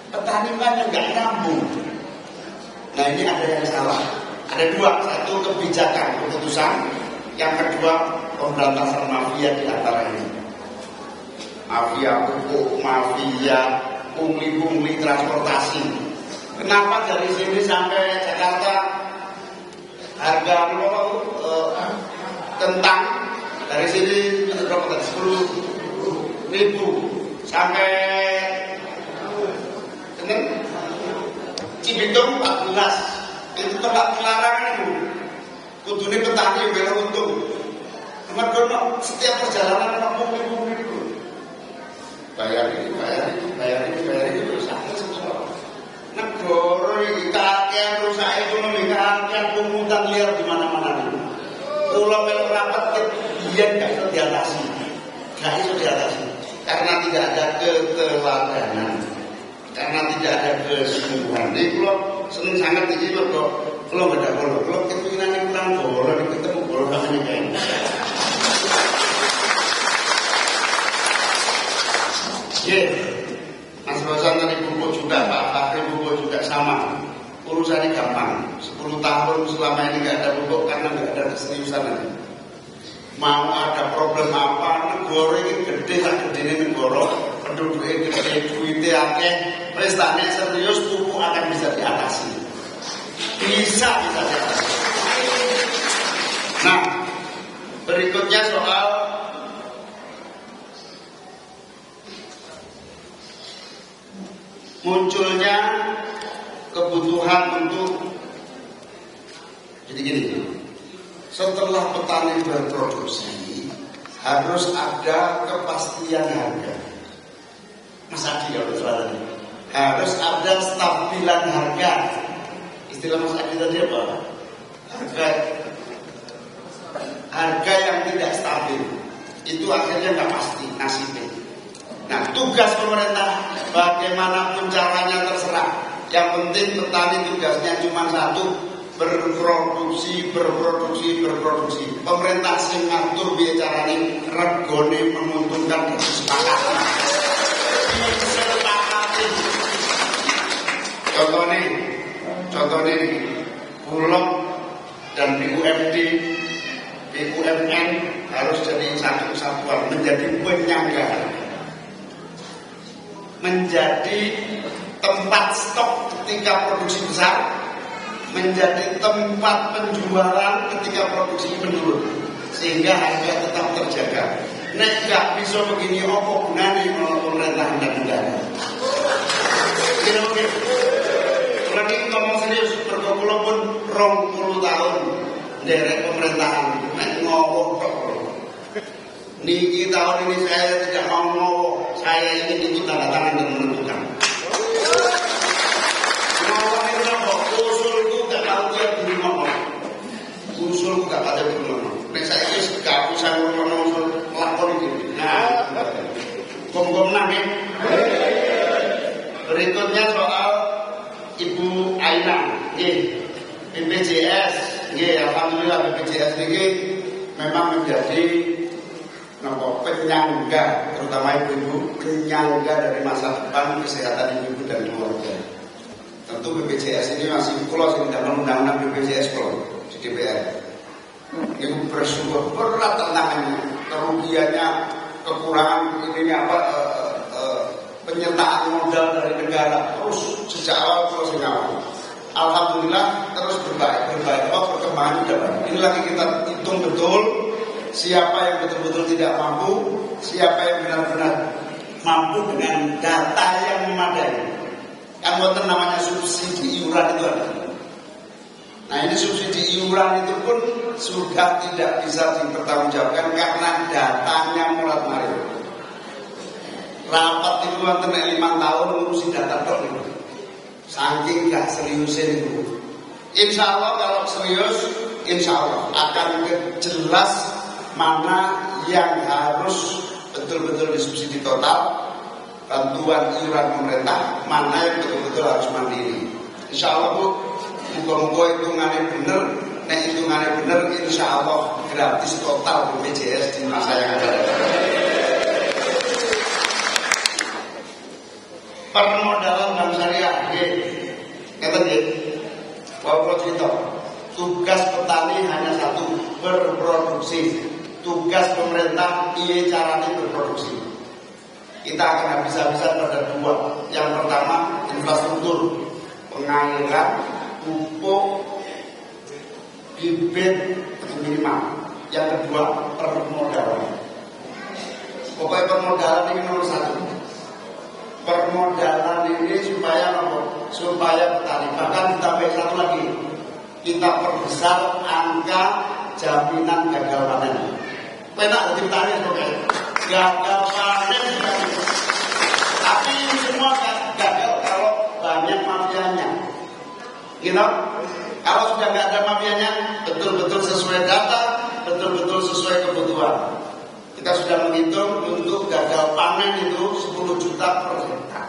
petani kan nggak nyambung. Nah, ini ada yang salah. Ada 2, satu kebijakan keputusan, yang kedua pemberantasan mafia di antara ini. Mafia pupuk, mafia pungli transportasi. Kenapa dari sini sampai Jakarta harga kentang dari sini berapa tadi 10.000 sampai Cibitung 14. Itu tempat pelarangan itu. Kudune petani yang bela untung. Cuma setiap perjalanan ada pungli itu. Bayar ini terus negara iki kakean rusak ekonomi, kakean pungutan liar di mana-mana. Kula melu rapat biyen gak iso diatasi. Karena tidak ada keteladanan. Karena tidak ada kesungguhan. Jadi kula seneng sangat iki mergo kula nggak ada bola. Kula kepinginane kurang bola, ketemu bola namanya kayak ini. Mas Rosan tadi pupuk juga, Pak Fakri pupuk juga sama. Urusannya gampang. 10 tahun selama ini nggak ada pupuk karena nggak ada keseriusan lagi. mau ada problem apa, negara ini gede tak gede ini negara, penduduknya gede, duitnya akeh, prestasinya serius, pupuk akan bisa diatasi. Bisa diatasi. Nah, berikutnya soal munculnya kebutuhan untuk jadi gini. Setelah petani berproduksi harus ada kepastian harga. Mas Adi kalau soal ini harus ada stabilan harga. Istilah Mas Adi tadi apa? Harga yang tidak stabil itu akhirnya nggak pasti nasibnya. Nah, tugas pemerintah bagaimanapun caranya terserah. Yang penting petani tugasnya cuma satu, berproduksi. Pemerintah sing ngatur biaya carane regone menguntungkan kesepakatan. Disepakati. Contohnya Bulog dan BUMD, BUMN harus jadi satu kesatuan, menjadi penyangga, menjadi tempat stok ketika produksi besar, menjadi tempat penjualan ketika produksi menurun, sehingga harga tetap terjaga. Nek gak bisa begini, apa gunanya kalau pemerintah dan negara? Oke. Lagi ngomong serius, berkumpul pun 20 tahun derek pemerintahan, nek ngowoh tok. Niki tahun ini saya tidak mau ngowoh, saya ingin ikut tanda tangan dan menentukan. Usul gak ada belum. Nek saya ini gak bisa ngomong lakon ini. Nah, kom-kom nangis. Berikutnya soal Ibu Aina, BPJS, alhamdulillah BPJS ini memang menjadi penyangga, terutama ibu-ibu, penyangga dari masa depan kesehatan ibu dan keluarga. Tentu BPJS ini masih kalau dalam undang-undang BPJS kalau di DPR. Ibu bersyukur berat tantangannya, kerugiannya, kekurangan penyertaan modal dari negara terus sejak awal terus awal. Alhamdulillah terus berbaik. Perkembangan sudah baik. Ini lagi kita hitung betul siapa yang betul-betul tidak mampu, siapa yang benar-benar mampu dengan data yang memadai. Kan wonten namanya subsidi iuran itu ada. Nah, ini subsidi iuran itu pun sudah tidak bisa dipertanggungjawabkan karena datanya murat-marit. Rapat itu wonten 5 tahun ngurusi data tok niku. Saking gak seriusin itu. Insya Allah kalau serius, insya Allah akan jelas mana yang harus betul-betul disubsidi total, bantuan iuran pemerintah, mana yang betul-betul harus mandiri. Insya Allah Bu, muka-muka hitungannya bener, nek hitungannya bener, insya Allah gratis total BPJS di masa yang akan datang. Permodalan bank syariah, kata dia, wabro cerita, tugas petani hanya satu, berproduksi. Tugas pemerintah, iya caranya berproduksi. Kita akan habis-habisan pada 2. Yang pertama, infrastruktur, pengairan, pupuk, bibit minimal. Yang kedua, permodalan. Pokoknya permodalan ini nomor 1. Permodalan ini supaya petani, bahkan ditambah satu lagi, kita perbesar angka jaminan gagal panen. Penak jadi petani gagal panen, tapi ini semua gagal kalau banyak mafianya. Gitu? Kalau sudah nggak ada mafianya, betul-betul sesuai data, betul-betul sesuai kebutuhan. Kita sudah menghitung untuk gagal panen itu 10 juta per hektar.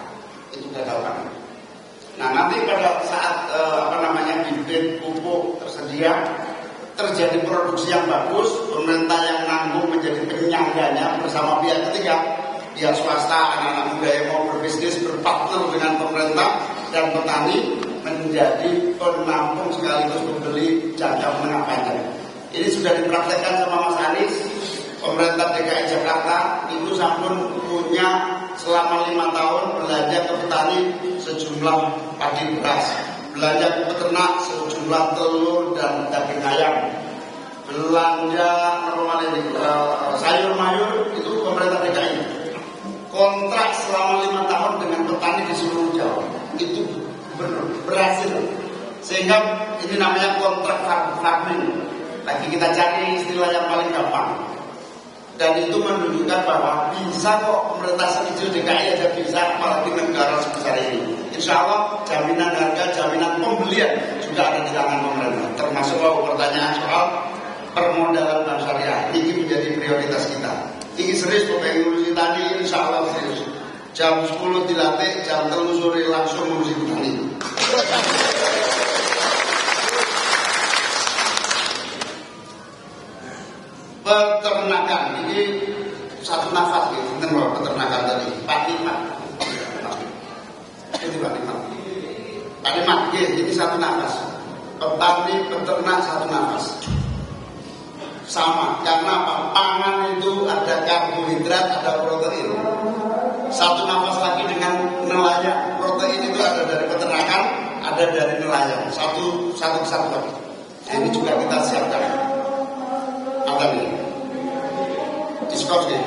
Itu gagal panen. Nah, nanti pada saat bibit pupuk tersedia, terjadi produksi yang bagus, pemerintah yang nanggung menjadi penyangganya bersama pihak ketiga, pihak swasta, anak-anak muda yang mau berbisnis, berpartner dengan pemerintah dan petani, menjadi penampung sekaligus pembeli jangka menengah panjang. Ini sudah dipraktekkan sama Mas Anies. sampun punya selama 5 tahun belanja ke petani sejumlah padi beras, belanja ke peternak sejumlah telur dan daging ayam, belanja sayur mayur itu pemerintah DKI. Kontrak selama 5 tahun dengan petani di seluruh Jawa itu berhasil, sehingga ini namanya kontrak farming. Lagi kita cari istilah yang paling gampang, dan itu menunjukkan bahwa bisa kok pemerintah sekecil DKI aja bisa, apalagi negara sebesar ini. Insya Allah jaminan harga, jaminan pembelian juga ada di tangan pemerintah. Termasuk pertanyaan soal permodalan bank syariah, ini menjadi prioritas kita. Ini serius Bapak ngurusi tani, insya Allah serius. Jam 10 dilatih, jam 3 sore langsung ngurusi tani. Peternakan ini satu nafas gitu, benar peternakan tadi. Pak Limat, ini satu nafas. Petani peternak satu nafas. Sama, karena apa? Pangan itu ada karbohidrat, ada protein. Satu nafas lagi dengan nelayan. Protein itu ada dari peternakan, ada dari nelayan. Satu lagi. Ini juga kita siapkan. Apa nih? Diskors ya.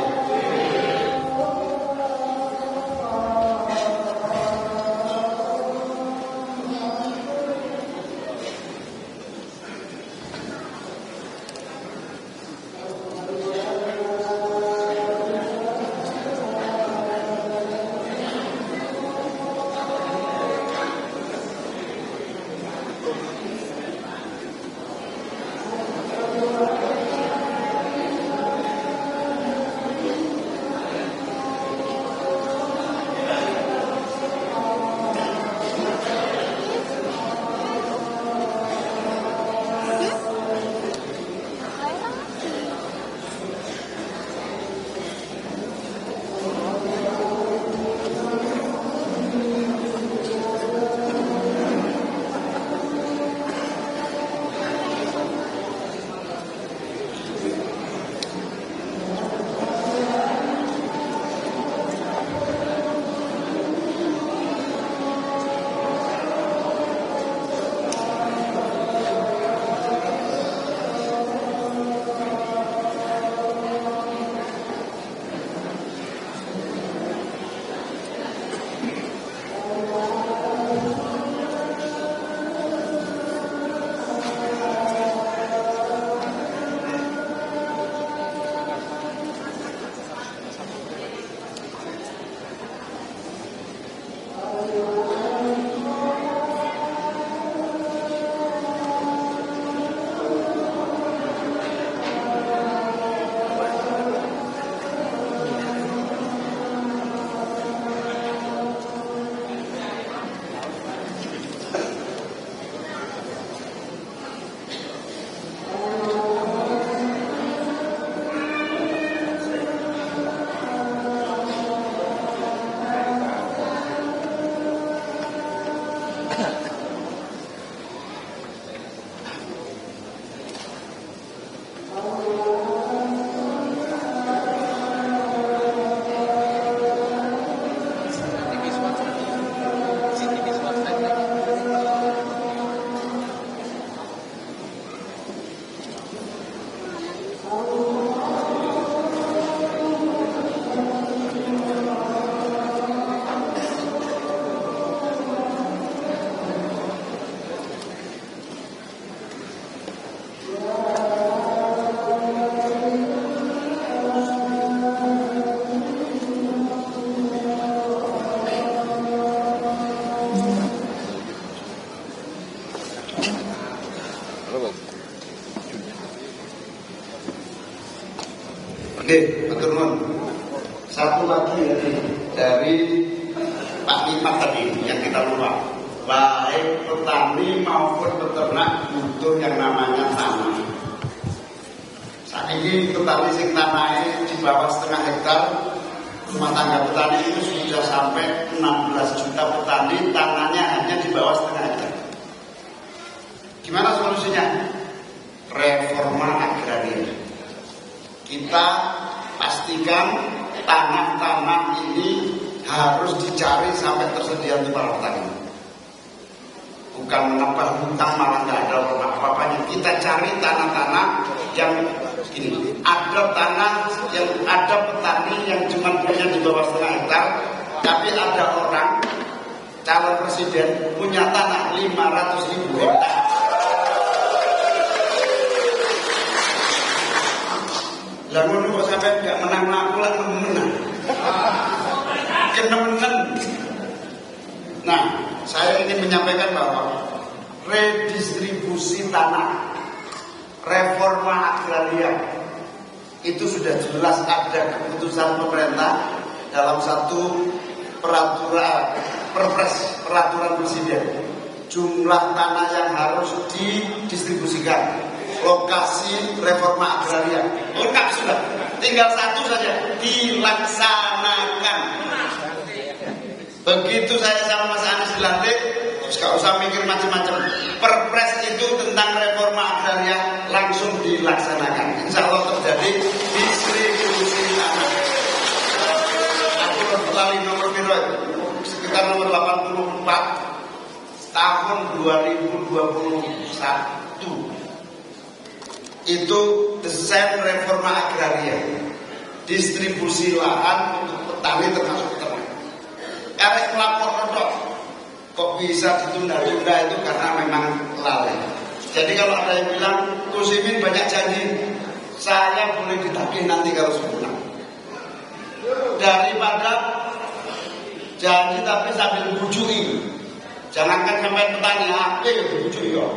Oke, betul Nun. Satu lagi dari Pak Limat tadi yang kita lupa. Baik petani maupun peternak butuh yang namanya tanah. Saat ini petani sing tanahnya di bawah setengah hektar, rumah tangga petani itu sudah sampai 16 juta petani tanahnya hanya di bawah setengah hektar. Gimana solusinya? Reforma agraria. Kita pastikan tanah-tanah ini harus dicari sampai tersedia untuk para petani. Bukan menambah hutang malah nggak ada apa-apanya. Kita cari tanah-tanah yang ini. Ada tanah yang ada petani yang cuma punya di bawah setengah hektar, tapi ada orang calon presiden punya tanah 500.000 hektar. Lalu kok sampai nggak menang pulang menang. Kenemenan. Nah, saya ingin menyampaikan bahwa redistribusi tanah, reforma agraria itu sudah jelas ada keputusan pemerintah dalam satu peraturan presiden. Jumlah tanah yang harus didistribusikan, lokasi reforma agraria lengkap sudah, tinggal satu saja, dilaksanakan. Begitu saya sama Mas Anies dilantik, gak usah mikir macam-macam. Perpres itu tentang reforma agraria langsung dilaksanakan. Insya Allah terjadi distribusi tanah. Aku lali nomor biro sekitar nomor 84 tahun 2021. Itu desain reforma agraria, distribusi lahan untuk petani termasuk peternak. Karena melapor kok bisa ditunda-tunda itu karena memang lalai. Jadi kalau ada yang bilang Kusimin banyak janji, saya boleh ditagih nanti kalau sempurna. Daripada janji tapi sambil bujui, jangankan sampai petani apa ya bujui kok.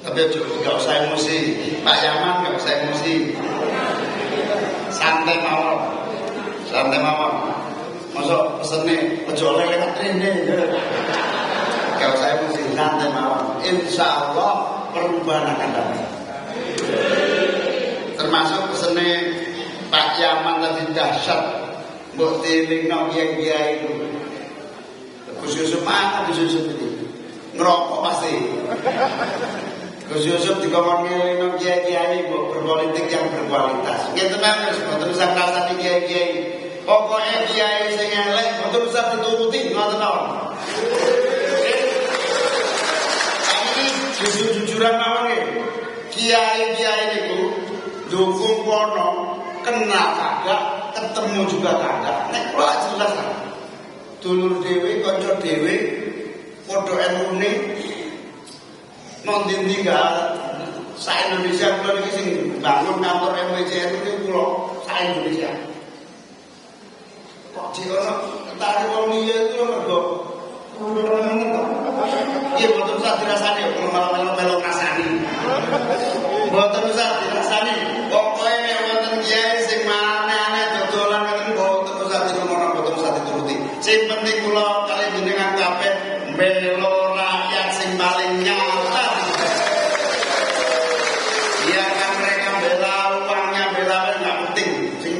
Tapi gak usah emosi, Pak Yaman gak usah emosi, santai mawon, masuk pesennya ojo oleh lewat ini, gak usah emosi, santai mawon. Insya Allah perubahan akan datang. Termasuk pesennya Pak Yaman tadi dahsyat, mbok tilingno kiai-kiai itu. Gus Yusuf mana Gus Yusuf ini? Ngerokok pasti. Gus Yusuf dikongkongin nang kiai-kiai berpolitik yang berkualitas. Gitu nangis, betul usah ngrasani kiai-kiai. Pokoknya kiai sing elek betul usah dituruti, ngoten mawon. Ini jujur-jujuran mawon nggih. Kiai-kiai niku dukung kono, kena kagak, ketemu juga kagak. Nek kula jelas lah. Dulur dhewe, kanca dhewe, padha ilmune non-dindi gak sa-Indonesia kula niki sing bangun kantor MWCN niku kula sa-Indonesia. Kok dikono tari wong liya itu mergo iya boten usah dirasani kok malah melu ngrasani. Boten usah dirasani. Pokoke nek wonten kiai sing aneh-aneh dodolan ngoten boten usah dirungokno, boten usah dituruti. Sing penting kula kali jenengan kabeh mbelo rakyat sing paling nyata.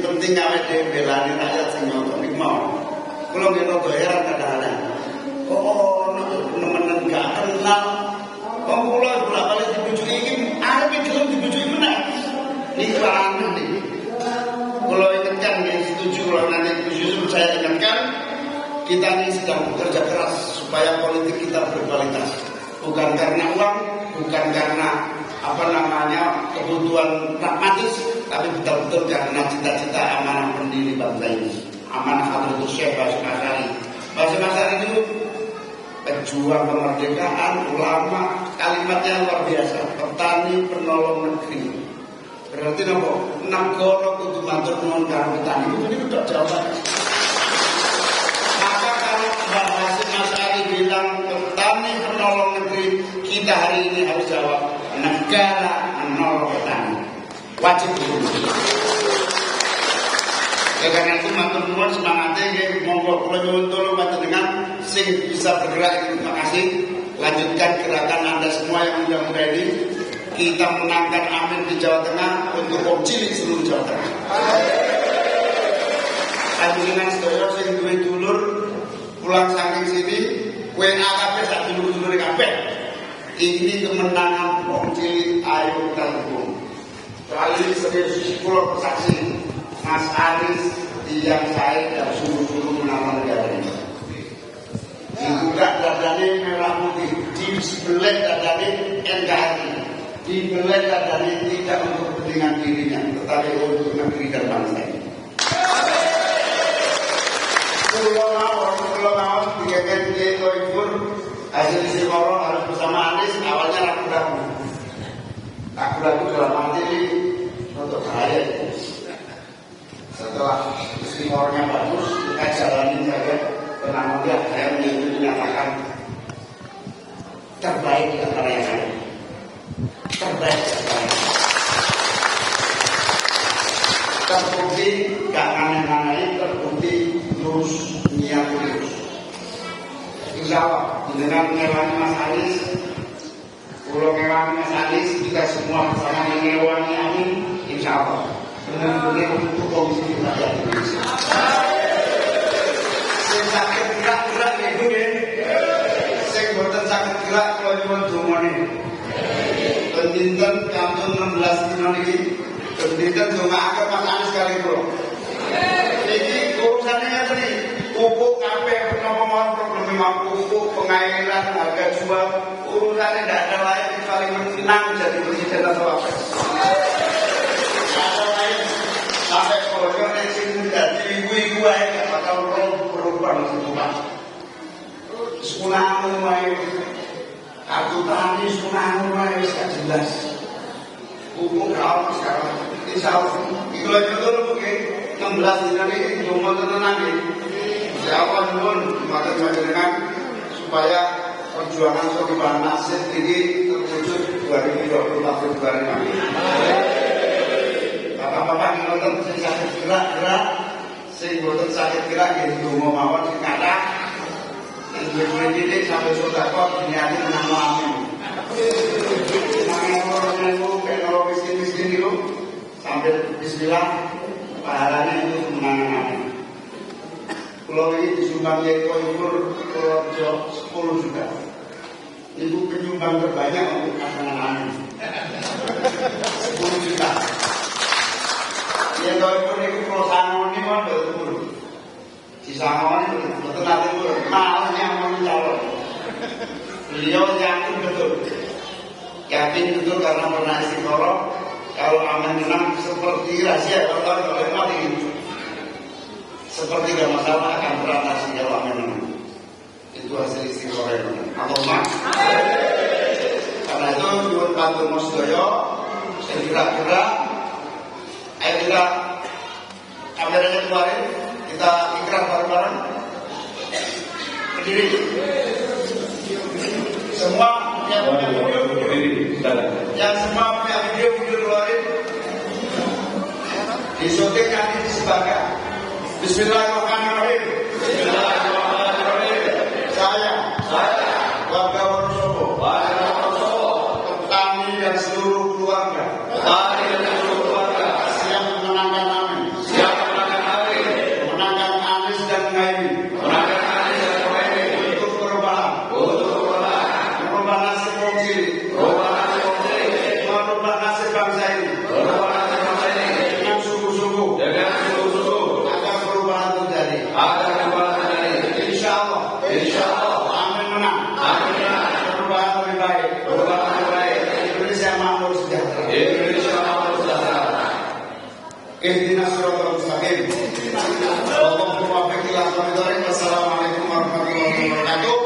Penting awake dhewe belani rakyat sing nonton iki mau. Kula nggih rada heran kadang-kadang. Kok nemen gak kenal. Wong kula bolak-balik dibujuki iki arep gelem dibujuki meneh. Niki aneh niki. Kula ingatkan nggih setuju kula nanti Gus Yusuf saya ingatkan kita ini sedang bekerja keras supaya politik kita berkualitas. Bukan karena uang, bukan karena kebutuhan pragmatis, tapi betul-betul karena cita-cita amanah pendiri bangsa ini, amanah Hadratus Syekh Basyir Asy'ari. Basyir Asy'ari itu pejuang kemerdekaan, ulama, kalimatnya luar biasa. Petani penolong negeri. Berarti apa? Nagara kudu matur nuwun karo petani. Itu tidak jawaban. Maka kalau Mbah Basyir Asy'ari bilang petani penolong negeri, kita hari ini harus jawab negara menolong petani. Wajib dulu. Karena itu matur nuwun semangatnya nggih, monggo kula nyuwun tulung panjenengan sing bisa bergerak. Terima kasih. Lanjutkan gerakan Anda semua yang muda-muda ini. Kita menangkan amin di Jawa Tengah untuk wong cilik seluruh Jawa Tengah. Panjenengan sedaya sing duwe dulur pulang saking sini, WA kabeh sak dulur-dulure kabeh. Ini kemenangan wong cilik ayo kita dukung. Kali serius pulau bersaksi Mas Anis yang saya dan sungguh-sungguh menang negara ini. Dibuka dadane merah putih, dibelah dadane NKRI, dibelah dadane tidak untuk kepentingan dirinya, tetapi untuk negeri dan bangsa ini. Pulau Mawar, dikatakan dia Toibur, hasil istiqoroh harus bersama Anies, awalnya ragu-ragu. Ragu-ragu dalam arti untuk bahaya. Setelah istiqorohnya bagus, kita jalanin saja. Pernah melihat saya menyatakan terbaik di antara yang lain. Terbaik di antara yang lain. Terbukti gak aneh-aneh, terbukti lurus, niat lurus. Insya Allah dengan mengewangi Mas Anies, pulau mengewangi Mas Anies, kita semua bersama mengewangi Amin. Insya Allah benar-benar untuk Komisi Rakyat Indonesia. Sakit gerak-gerak itu ya. Saya buatan sakit gerak kalau cuma cuma nih. Pendidikan kampung 16 dino ini. Pendidikan cuma agak makan sekali bro. Ini urusannya tadi. Pupuk kafe pengomong problem pupuk pengairan harga jual urusannya tidak ada lain kecuali menang jadi presiden atau apa. Ada lain sampai pokoknya sini jadi ibu-ibu aja bakal berubah semua. Sekolah mulai kartu tani sekolah mulai sudah jelas. Pupuk kalau sekarang insya Allah itu aja dulu mungkin 16 dinar ini cuma tenang ini. Siapa dulu makan supaya perjuangan Sohibah Nasib ini terwujud 2020 Februari nanti. Bapak-bapak yang nonton sakit gerak-gerak, sehingga sakit gerak yang dungo mawon sing kathah. Yang ini sampai sodako diniati menang amin. Menang orang-orang kalau miskin-miskin itu sampai bismillah pahalanya itu menang amin. Kalau ini disumbang Yeko Ibu Purworejo 10 juta. Itu penyumbang terbanyak untuk pasangan amin. 10 juta. Yeko Ibu itu Pulau Sangon ini kan betul. Di Sangon ini betul nanti betul. Malahnya mau calon. Beliau yakin betul. Yakin betul karena pernah istiqoroh. Kalau aman menang seperti rahasia kalau mati. Seperti gak masalah akan teratasi kalau memang itu hasil istiqoroh Allahumma. Karena itu Nyuwun Pantur Mosdoyo segera-gera ayo kita kameranya keluarin, kita ikrar bareng-bareng berdiri semua yang punya video yang semua punya video keluarin disyuting nanti disebarkan. Bismillahirrahmanirrahim. Saya warga Wonosobo, kami dan seluruh keluarga, siap memenangkan Amin, memenangkan Anies dan Muhaimin, untuk perubahan, merubah nasib wong cilik, merubah nasib bangsa ini, dengan sungguh-sungguh. Insya Allah, amin menang. Perubahan lebih baik. Indonesia makmur sejahtera. Ihdinas siratal mustaqim. Allahumma waffiq ila aqwamit thoriq. Wassalamualaikum warahmatullahi wabarakatuh.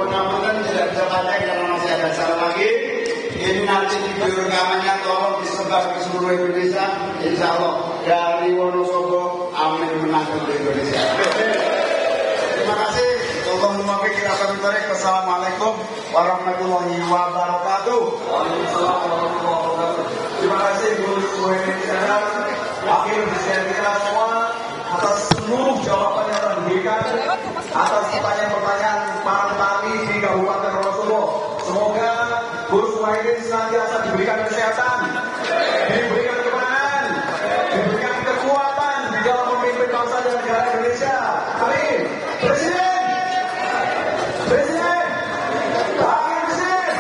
Mudah-mudahan tidak bisa baca karena masih ada acara lagi. Ini nanti video rekamannya tolong disebar ke seluruh Indonesia. Insya Allah dari Wonosobo, amin menang untuk Indonesia. Terima kasih. Allahumma bikin Wassalamualaikum warahmatullahi wabarakatuh. Waalaikumsalam warahmatullahi wabarakatuh. Terima kasih Gus Muhaimin Iskandar, wakil presiden kita semua atas seluruh jawaban yang telah diberikan atas pertanyaan-pertanyaan para petani di Kabupaten Wonosobo. Semoga Gus Muhaimin senantiasa diberikan kesehatan, diberikan kemenangan, diberikan kekuatan di dalam memimpin bangsa dan negara Indonesia. Amin. Presiden, Wakil Presiden,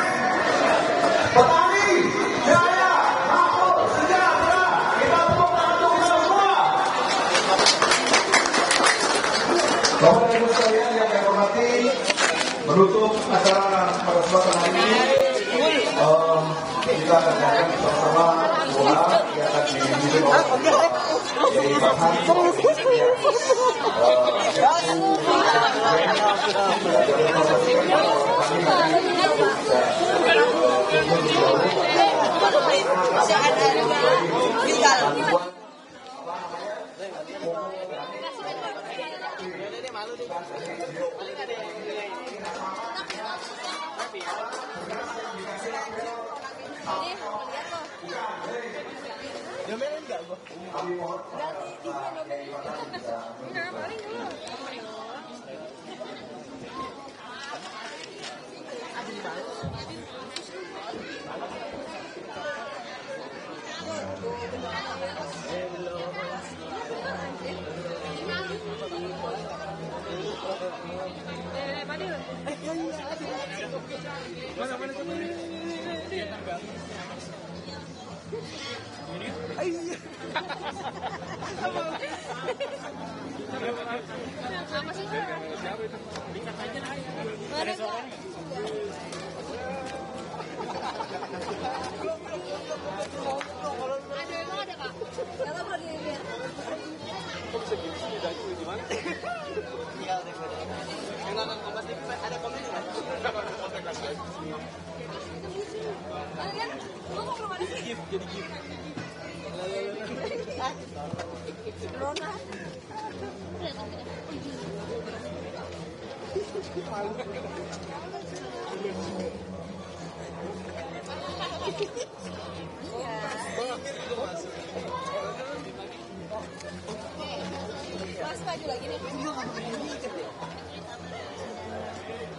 pada kesempatan hari ini kita akan adakan bersama doa yang akan dipimpin oleh Bahan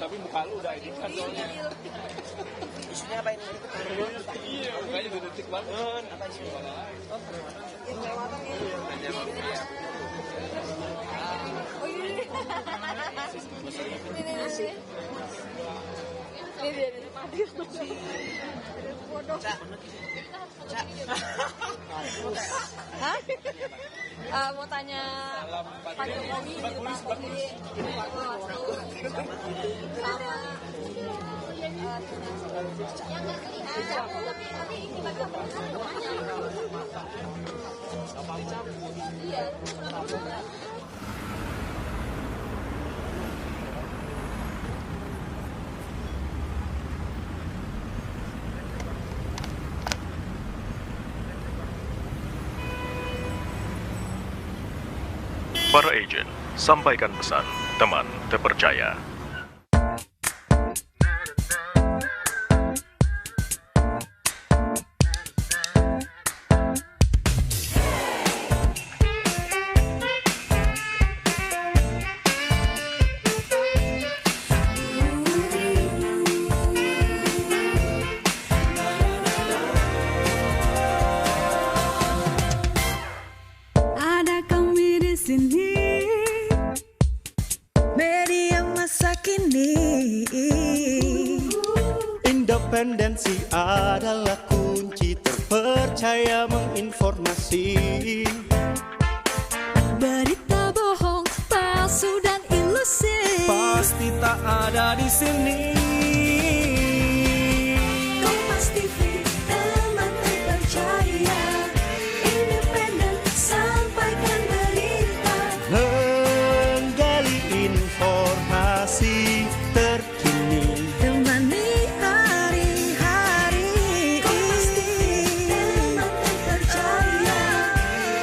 Tapi muka lu udah ini kan soalnya. Isunya apa ini? Iya, mukanya udah detik banget. Apa isunya? Oh iya. Ini nasi. Ini mati. Bodoh. Hah? Mau tanya Pak Jokowi di Pak Jokowi sama yang nggak kelihatan tapi ini baca iya. Para agent, sampaikan pesan teman terpercaya. Ada kami di sini. Independensi adalah kunci terpercaya menginformasi. Berita bohong, palsu dan ilusi pasti tak ada di sini. Kompas TV, teman terpercaya, independen, sampaikan berita, menggali informasi terkini. temani hari-hari. Kompas TV, teman terpercaya,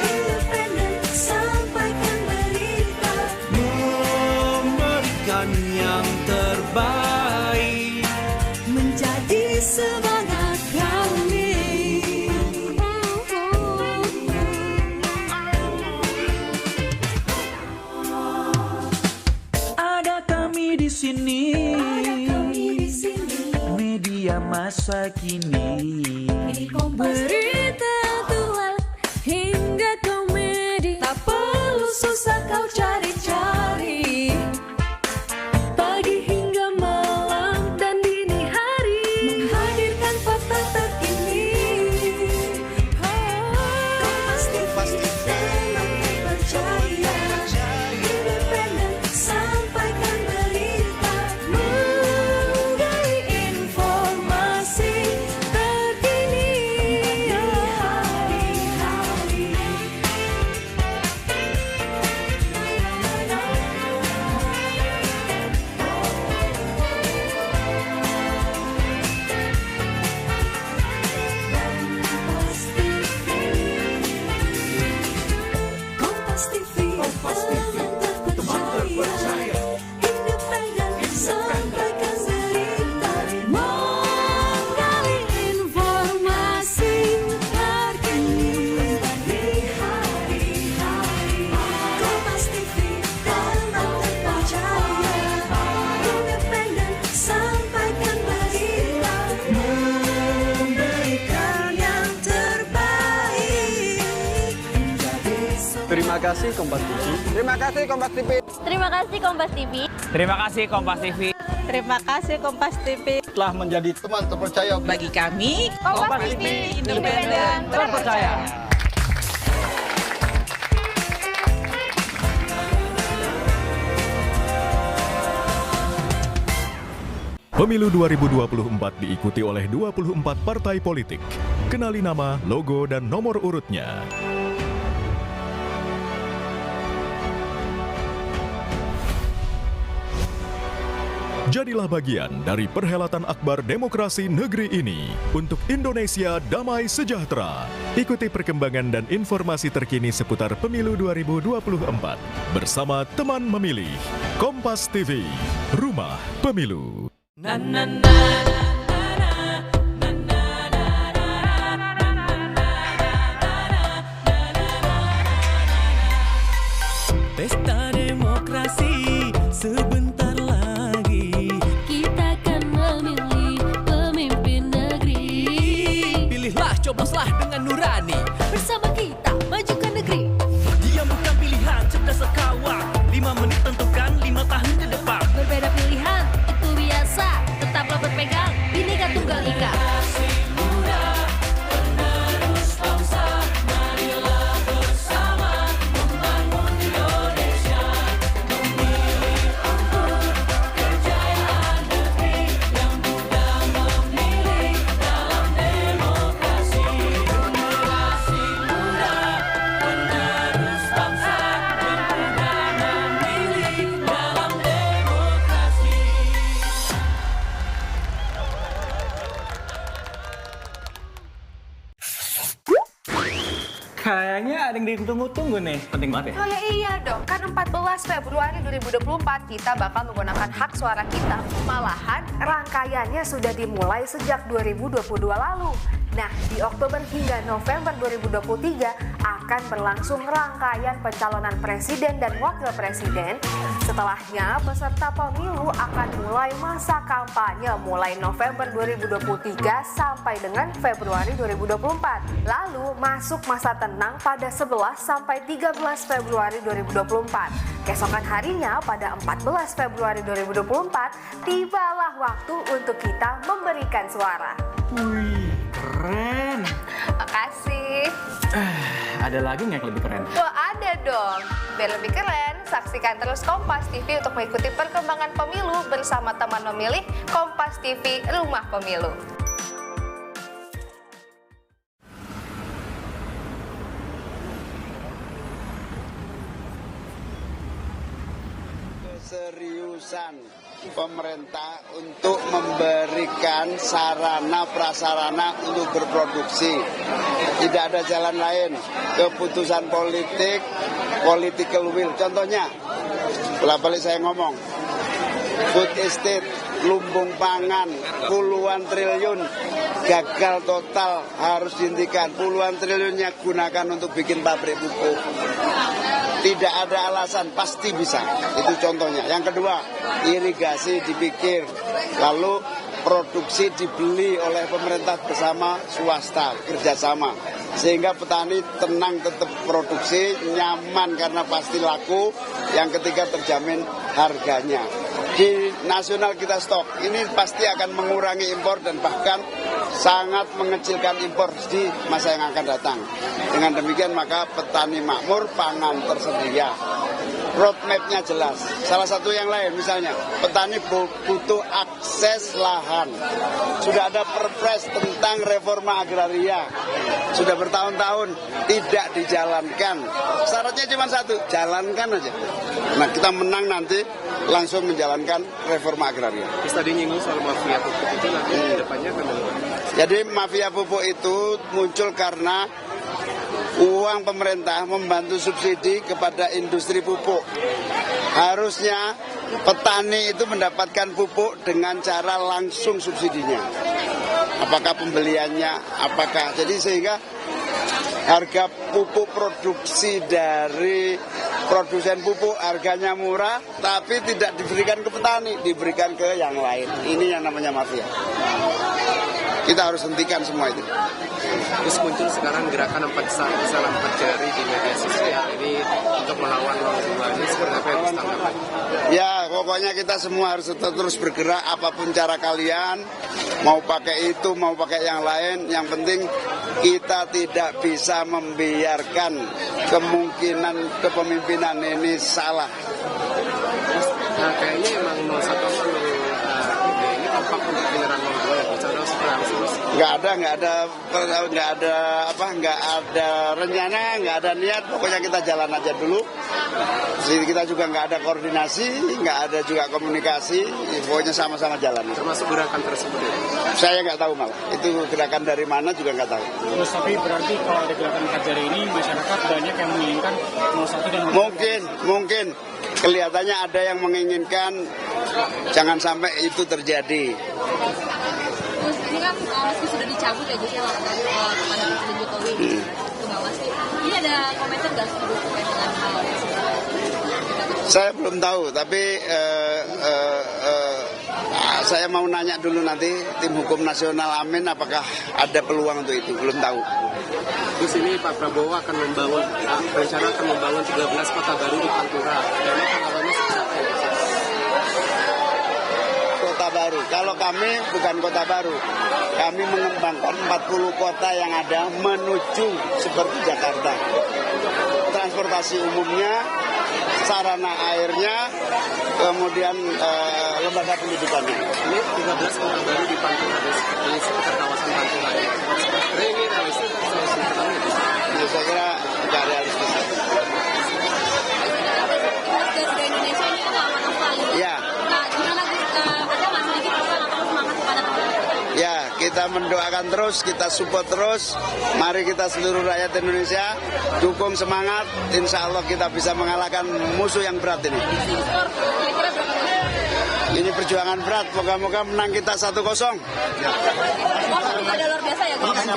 independen, sampaikan berita, Memberikan yang terbaik, menjadi semangat kami. ada kami di sini. Media masa kini. Berita aktual hingga komedi, tak perlu susah kau cari-cari. Pagi hingga malam dan dini hari, menghadirkan fakta terkini. Kompas TV, teman terpercaya, independen, sampaikan berita, menggali kasih Kompas TV. Terima kasih Kompas TV. Terima kasih Kompas TV. Terima kasih Kompas TV. Terima kasih Kompas TV. Telah menjadi teman terpercaya bagi kami. Kompas TV, independen, terpercaya. Pemilu 2024 diikuti oleh 24 partai politik. Kenali nama, logo, dan nomor urutnya. Jadilah bagian dari perhelatan akbar demokrasi negeri ini untuk Indonesia damai sejahtera. Ikuti perkembangan dan informasi terkini seputar Pemilu 2024 bersama teman memilih. Kompas TV, Rumah Pemilu. Pesta demokrasi sebentar lagi. Kita akan memilih pemimpin negeri. Pilihlah, cobloslah dengan nurani. Bersama kita majukan negeri. Dia bukan pilihan, cerdas kawan. 5 menit tentukan 5 tahun ke depan. Berbeda pilihan, itu biasa. Tetaplah berpegang, Bhinneka Tunggal Ika. Kayaknya ada yang ditunggu-tunggu nih. Penting banget ya? Oh ya iya dong, kan 14 Februari 2024 kita bakal menggunakan hak suara kita. Malahan rangkaiannya sudah dimulai sejak 2022 lalu. Nah, di Oktober hingga November 2023 akan berlangsung rangkaian pencalonan presiden dan wakil presiden. Setelahnya, peserta pemilu akan mulai masa kampanye mulai November 2023 sampai dengan Februari 2024. Lalu masuk masa tenang pada 11 sampai 13 Februari 2024. Keesokan harinya pada 14 Februari 2024, tibalah waktu untuk kita memberikan suara. Wih, keren. Makasih. Ada lagi nggak yang lebih keren? Wah, ada dong. Biar lebih keren, saksikan terus Kompas TV untuk mengikuti perkembangan pemilu bersama teman memilih Kompas TV Rumah Pemilu. Keseriusan pemerintah untuk memberikan sarana prasarana untuk berproduksi. Tidak ada jalan lain. Keputusan politik, political will. Contohnya, bolak-balik saya ngomong, food estate, lumbung pangan, puluhan triliun, gagal total, harus dihentikan. Puluhan triliunnya gunakan untuk bikin pabrik pupuk. Tidak ada alasan, pasti bisa. Itu contohnya. Yang kedua, irigasi dipikir, lalu produksi dibeli oleh pemerintah bersama swasta, kerjasama. Sehingga petani tenang tetap produksi, nyaman karena pasti laku. Yang ketiga, terjamin harganya. Di nasional kita stok, ini pasti akan mengurangi impor dan bahkan sangat mengecilkan impor di masa yang akan datang. Dengan demikian maka petani makmur, pangan tersedia. Roadmap-nya jelas. Salah satu yang lain misalnya, petani butuh akses lahan. Sudah ada perpres tentang reforma agraria. Sudah bertahun-tahun tidak dijalankan. Syaratnya cuma satu, jalankan aja. Nah, kita menang nanti langsung menjalankan reforma agraria. Tadi nyinggung soal mafia pupuk itu nanti ke depannya akan bagaimana? Jadi mafia pupuk itu muncul karena uang pemerintah membantu subsidi kepada industri pupuk. Harusnya petani itu mendapatkan pupuk dengan cara langsung subsidinya. Apakah pembeliannya, apakah. Jadi sehingga harga pupuk produksi dari produsen pupuk harganya murah, tapi tidak diberikan ke petani, diberikan ke yang lain. Ini yang namanya mafia. Kita harus hentikan semua itu. Terus muncul sekarang gerakan 4 jari di media sosial ini untuk melawan 02 ini seperti apa yang ditanggapi? Ya, pokoknya kita semua harus terus bergerak apapun cara kalian, mau pakai itu, mau pakai yang lain. Yang penting kita tidak bisa membiarkan kemungkinan kepemimpinan ini salah. Nah, kayaknya emang 01 ini tampak untuk menyerang 02 ya, bicara nggak ada rencana, nggak ada niat, pokoknya kita jalan aja dulu. Jadi kita juga nggak ada koordinasi, nggak ada juga komunikasi, pokoknya sama-sama jalan. Termasuk gerakan tersebut ya? Saya nggak tahu malah, itu gerakan dari mana juga nggak tahu. Terus tapi berarti kalau ada gerakan 4 jari ini masyarakat banyak yang menginginkan 01 dan 02. Mungkin kelihatannya ada yang menginginkan jangan sampai itu terjadi. Terus ini kan meski sudah dicabut ya Gus ya laporan kepada Presiden Jokowi ke Bawaslu. Ini ada komentar nggak terkait dengan hal yang saya belum tahu, tapi saya mau nanya dulu nanti tim hukum nasional Amin apakah ada peluang untuk itu, belum tahu. Terus ini Pak Prabowo akan berencana akan membangun 13 kota baru di Pantura. Ini tanggapannya seperti apa ya? Kota baru, kalau kami bukan kota baru, kami mengembangkan 40 kota yang ada menuju seperti Jakarta. Transportasi umumnya, sarana airnya, kemudian lembaga pendidikannya. Ini 13 kota baru di Pantura, di sekitar kawasan Pantura. Ini realistis atau saya kira tidak realistis. Garuda Indonesia ini kan aman sekali. Ya. Nah, gimana ada nggak sedikit pesan atau semangat kepada teman-teman? Ya, kita mendoakan terus, kita support terus. Mari kita seluruh rakyat Indonesia dukung semangat. Insya Allah kita bisa mengalahkan musuh yang berat ini. Ini perjuangan berat, moga-moga menang kita 1-0. Ada luar biasa ya, Gus?